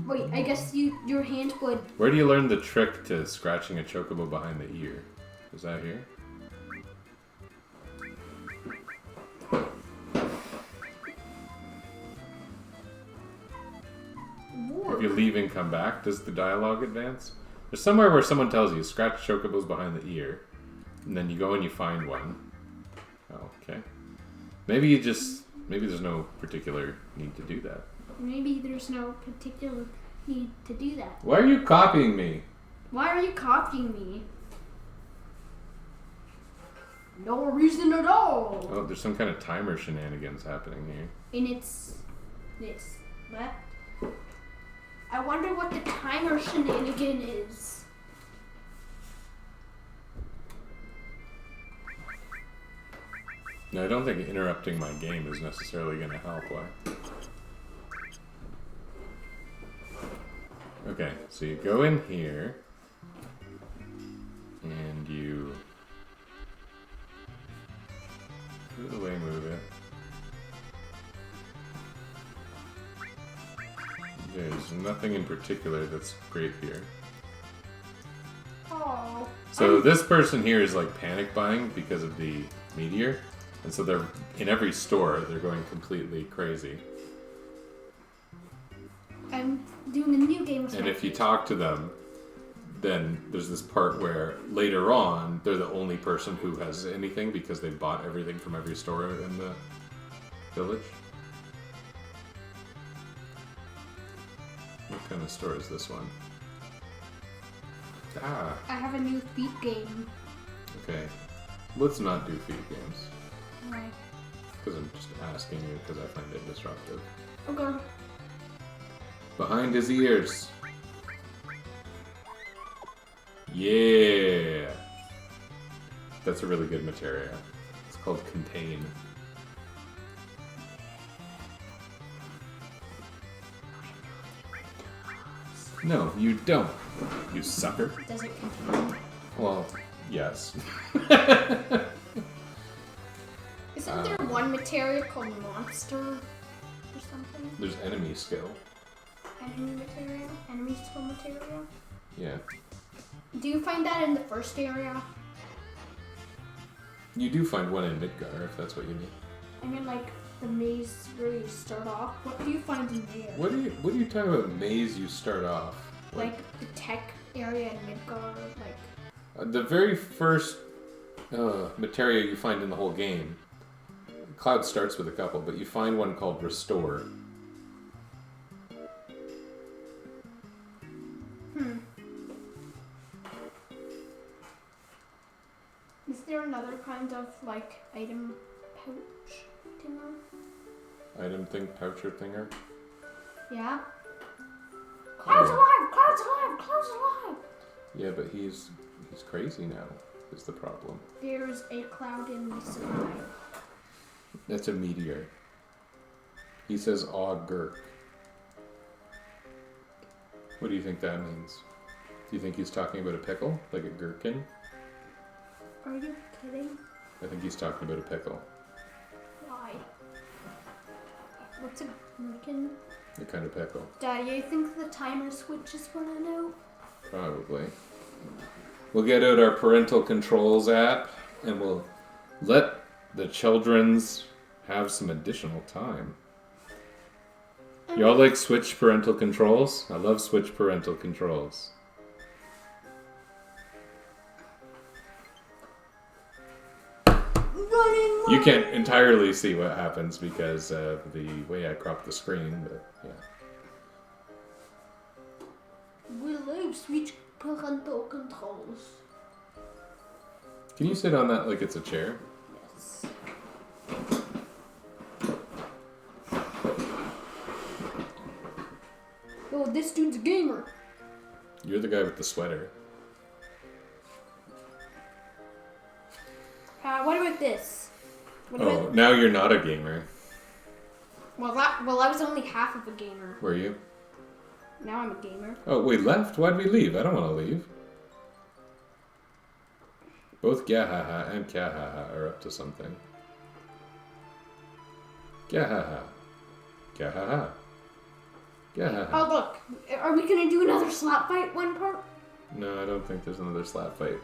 Wait, I guess your hand would... Where do you learn the trick to scratching a chocobo behind the ear? Is that here? If you leave and come back, does the dialogue advance? There's somewhere where someone tells you, scratch chocobos behind the ear. And then you go and you find one. Oh, okay. Maybe there's no particular need to do that. Maybe there's no particular need to do that. Why are you copying me? Why are you copying me? No reason at all. Oh, there's some kind of timer shenanigans happening here. And it's what? I wonder what the timer shenanigan is. No, I don't think interrupting my game is necessarily going to help. Why? Okay, so you go in here, and you move away, move it. There's nothing in particular that's great here. Oh. So this person here is like panic buying because of the meteor, and so they're in every store. They're going completely crazy. I'm doing a new game. And if you talk to them, then there's this part where later on they're the only person who has anything because they bought everything from every store in the village. What kind of store is this one? Ah, I have a new feet game. okay. Let's not do feed games. Why? Because I'm just asking you because I find it disruptive. Okay. Behind his ears. Yeah. That's a really good materia. It's called Contain. No, you don't. You sucker. Does it contain? Well, yes. Isn't there one materia called monster or something? There's enemy skill. Enemy materia? Enemy skill materia? Yeah. Do you find that in the first area? You do find one in Midgar, if that's what you need. I mean, like, the maze where you start off. What do you find in there? What are you talking about maze you start off? Like, the tech area in Midgar, like... The very first materia you find in the whole game, Cloud starts with a couple, but you find one called Restore. Is there another kind of, like, item pouch thinger? Item thing, poucher thinger? Yeah? Cloud's alive! Cloud's alive! Cloud's alive! Yeah, but he's crazy now, is the problem. There's a cloud in the sky. That's a meteor. He says, aw, gurk. What do you think that means? Do you think he's talking about a pickle? Like a gherkin? Are you kidding? I think he's talking about a pickle. Why? What's a gherkin? A kind of pickle. Daddy, I think the timer switches when I know. Probably. We'll get out our parental controls app and we'll let the children's have some additional time. Y'all like Switch parental controls? I love Switch parental controls. You can't entirely see what happens because of the way I crop the screen, but yeah. We love Switch parental controls. Can you sit on that like it's a chair? Yes. Oh, this dude's a gamer. You're the guy with the sweater. What about this? What Oh, about... now you're not a gamer. Well, I was only half of a gamer. Were you? Now I'm a gamer. Oh, we left? Why'd we leave? I don't want to leave. Both Gahaha and Kahaha are up to something. Gahaha. Gahaha. Gahaha. Oh, look. Are we going to do another slap fight one part? No, I don't think there's another slap fight.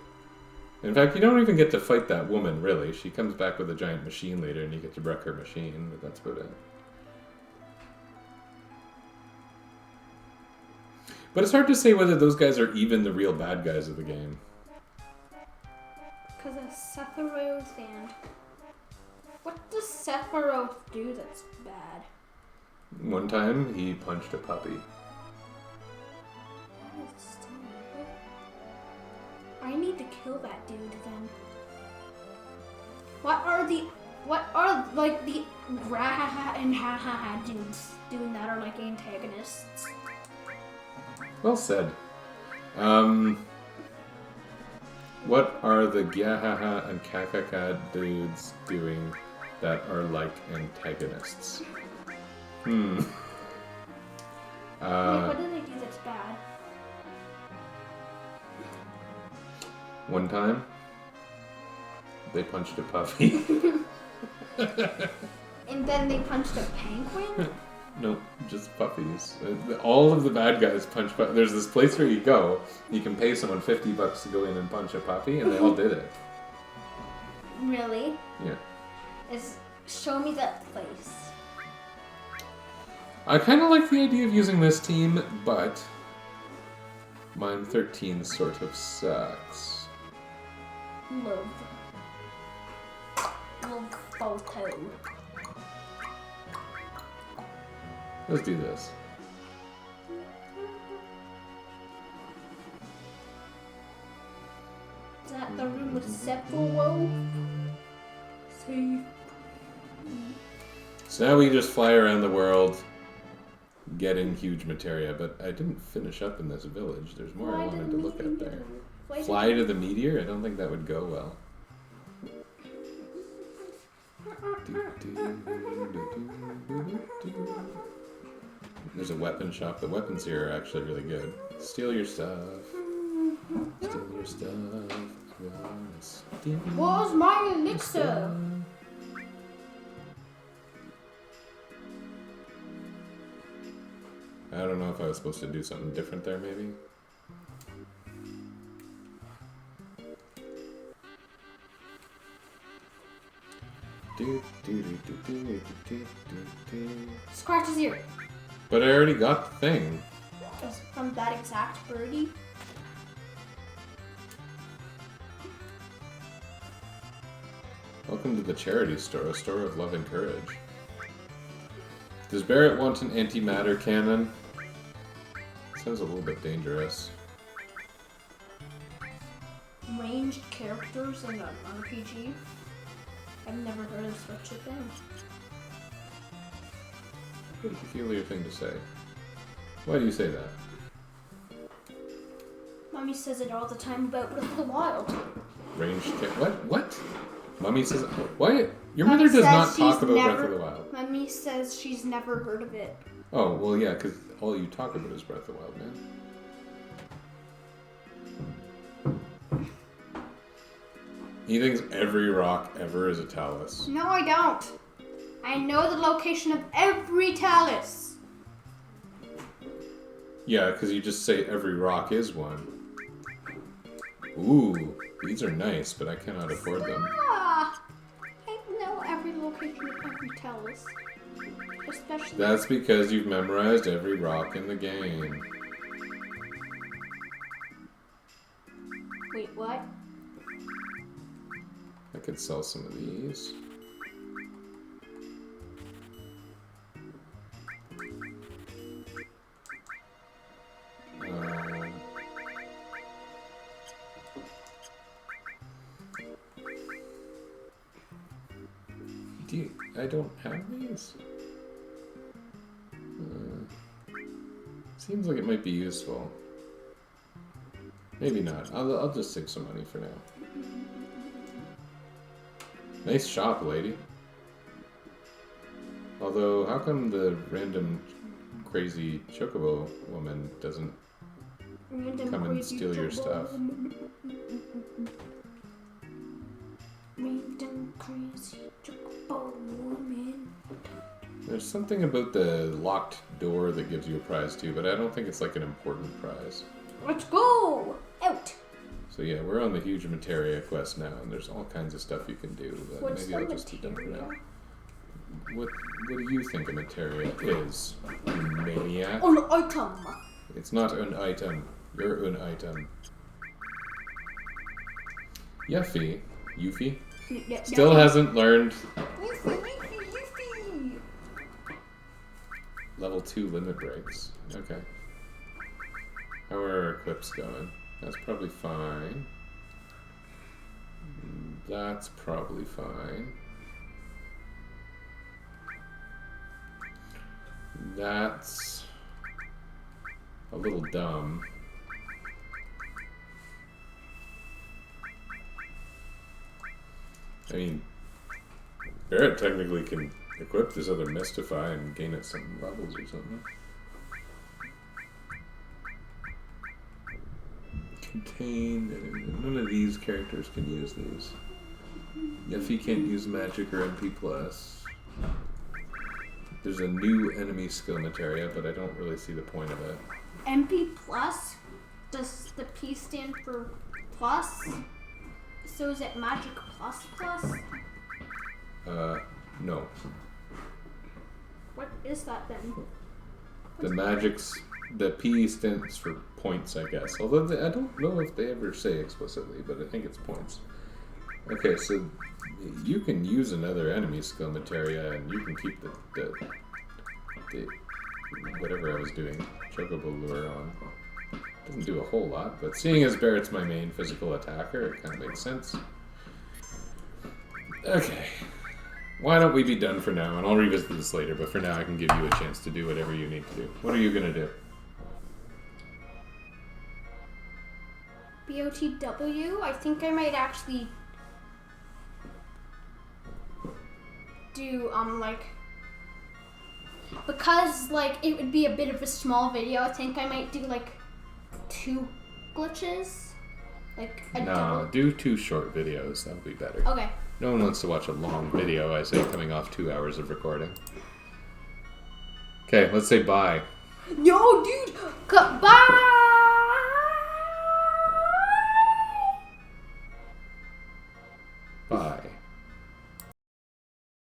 In fact, you don't even get to fight that woman, really. She comes back with a giant machine later and you get to wreck her machine, but that's about it. But it's hard to say whether those guys are even the real bad guys of the game. Because of Sephiroth and... What does Sephiroth do that's bad? One time, he punched a puppy. I need to kill that dude then. What are the Grahaha and Hahaha dudes doing that are like antagonists? Well said. What are the Gyahaha and Kakaka dudes doing that are like antagonists? Like, what do they do that's bad? One time, they punched a puppy. And then they punched a penguin? No, just puppies. All of the bad guys punch puppies. There's this place where you go, you can pay someone $50 to go in and punch a puppy, and they all did it. Really? Yeah. Show me that place. I kind of like the idea of using this team, but Mime 13 sort of sucks. Love photo. Let's do this. Is that the room with Sephiroth? See? So now we just fly around the world getting huge materia, but I didn't finish up in this village. There's more I wanted to look at there. Fly to the meteor? I don't think that would go well. There's a weapon shop. The weapons here are actually really good. Steal your stuff. Steal your stuff. Steal Where's my your elixir? stuff. I don't know if I was supposed to do something different there, maybe. Scratch his ear. But I already got the thing. Is it from that exact birdie? Welcome to the charity store, a store of love and courage. Does Barrett want an antimatter cannon? Sounds a little bit dangerous. Ranged characters in an RPG? I've never heard of such a thing. What a peculiar thing to say. Why do you say that? Mommy says it all the time about Breath of the Wild. What? Mummy says... What? Your Mommy mother does says not talk she's about Breath never- of the Wild. Mommy says she's never heard of it. Oh, well, yeah, because all you talk about is Breath of the Wild, man. He thinks every rock ever is a talus. No, I don't. I know the location of every talus. Yeah, because you just say every rock is one. Ooh, these are nice, but I cannot afford them. Ah, I know every location of every talus. Especially... That's because you've memorized every rock in the game. Wait, what? I could sell some of these. I don't have these. Seems like it might be useful. Maybe not. I'll just save some money for now. Nice shop, lady. Although, how come the random crazy chocobo woman doesn't come and steal your stuff? Random crazy chocobo woman. There's something about the locked door that gives you a prize too, but I don't think it's like an important prize. Let's go! Out! So yeah, we're on the huge materia quest now, and there's all kinds of stuff you can do, but What's maybe the I'll just be done for now. materia? What do you think a materia is, you maniac? An item! It's not an item. You're an item. Yuffie. Still hasn't learned level 2 limit breaks. Okay. How are our equips going? That's probably fine. That's probably fine. That's a little dumb. I mean, Barrett technically can equip this other Mystify and gain it some levels or something. Contain. None of these characters can use these. Yuffie can't use magic or MP+. There's a new enemy skill materia, but I don't really see the point of it. MP plus? Does the P stand for plus? So is it magic plus plus? No. What is that then? The P stands for points, I guess. Although I don't know if they ever say explicitly, but I think it's points. Okay, so you can use another enemy skill materia, and you can keep the whatever I was doing, Chocobo Lure on. Doesn't do a whole lot, but seeing as Barrett's my main physical attacker, it kind of makes sense. Okay. Why don't we be done for now, and I'll revisit this later, but for now I can give you a chance to do whatever you need to do. What are you going to do? BOTW? I think I might actually do, because like it would be a bit of a small video, I think I might do like 2 glitches. Like a No, double. do 2 short videos. That would be better. Okay. No one wants to watch a long video, I say, coming off 2 hours of recording. Okay, let's say bye. Yo, dude. Bye.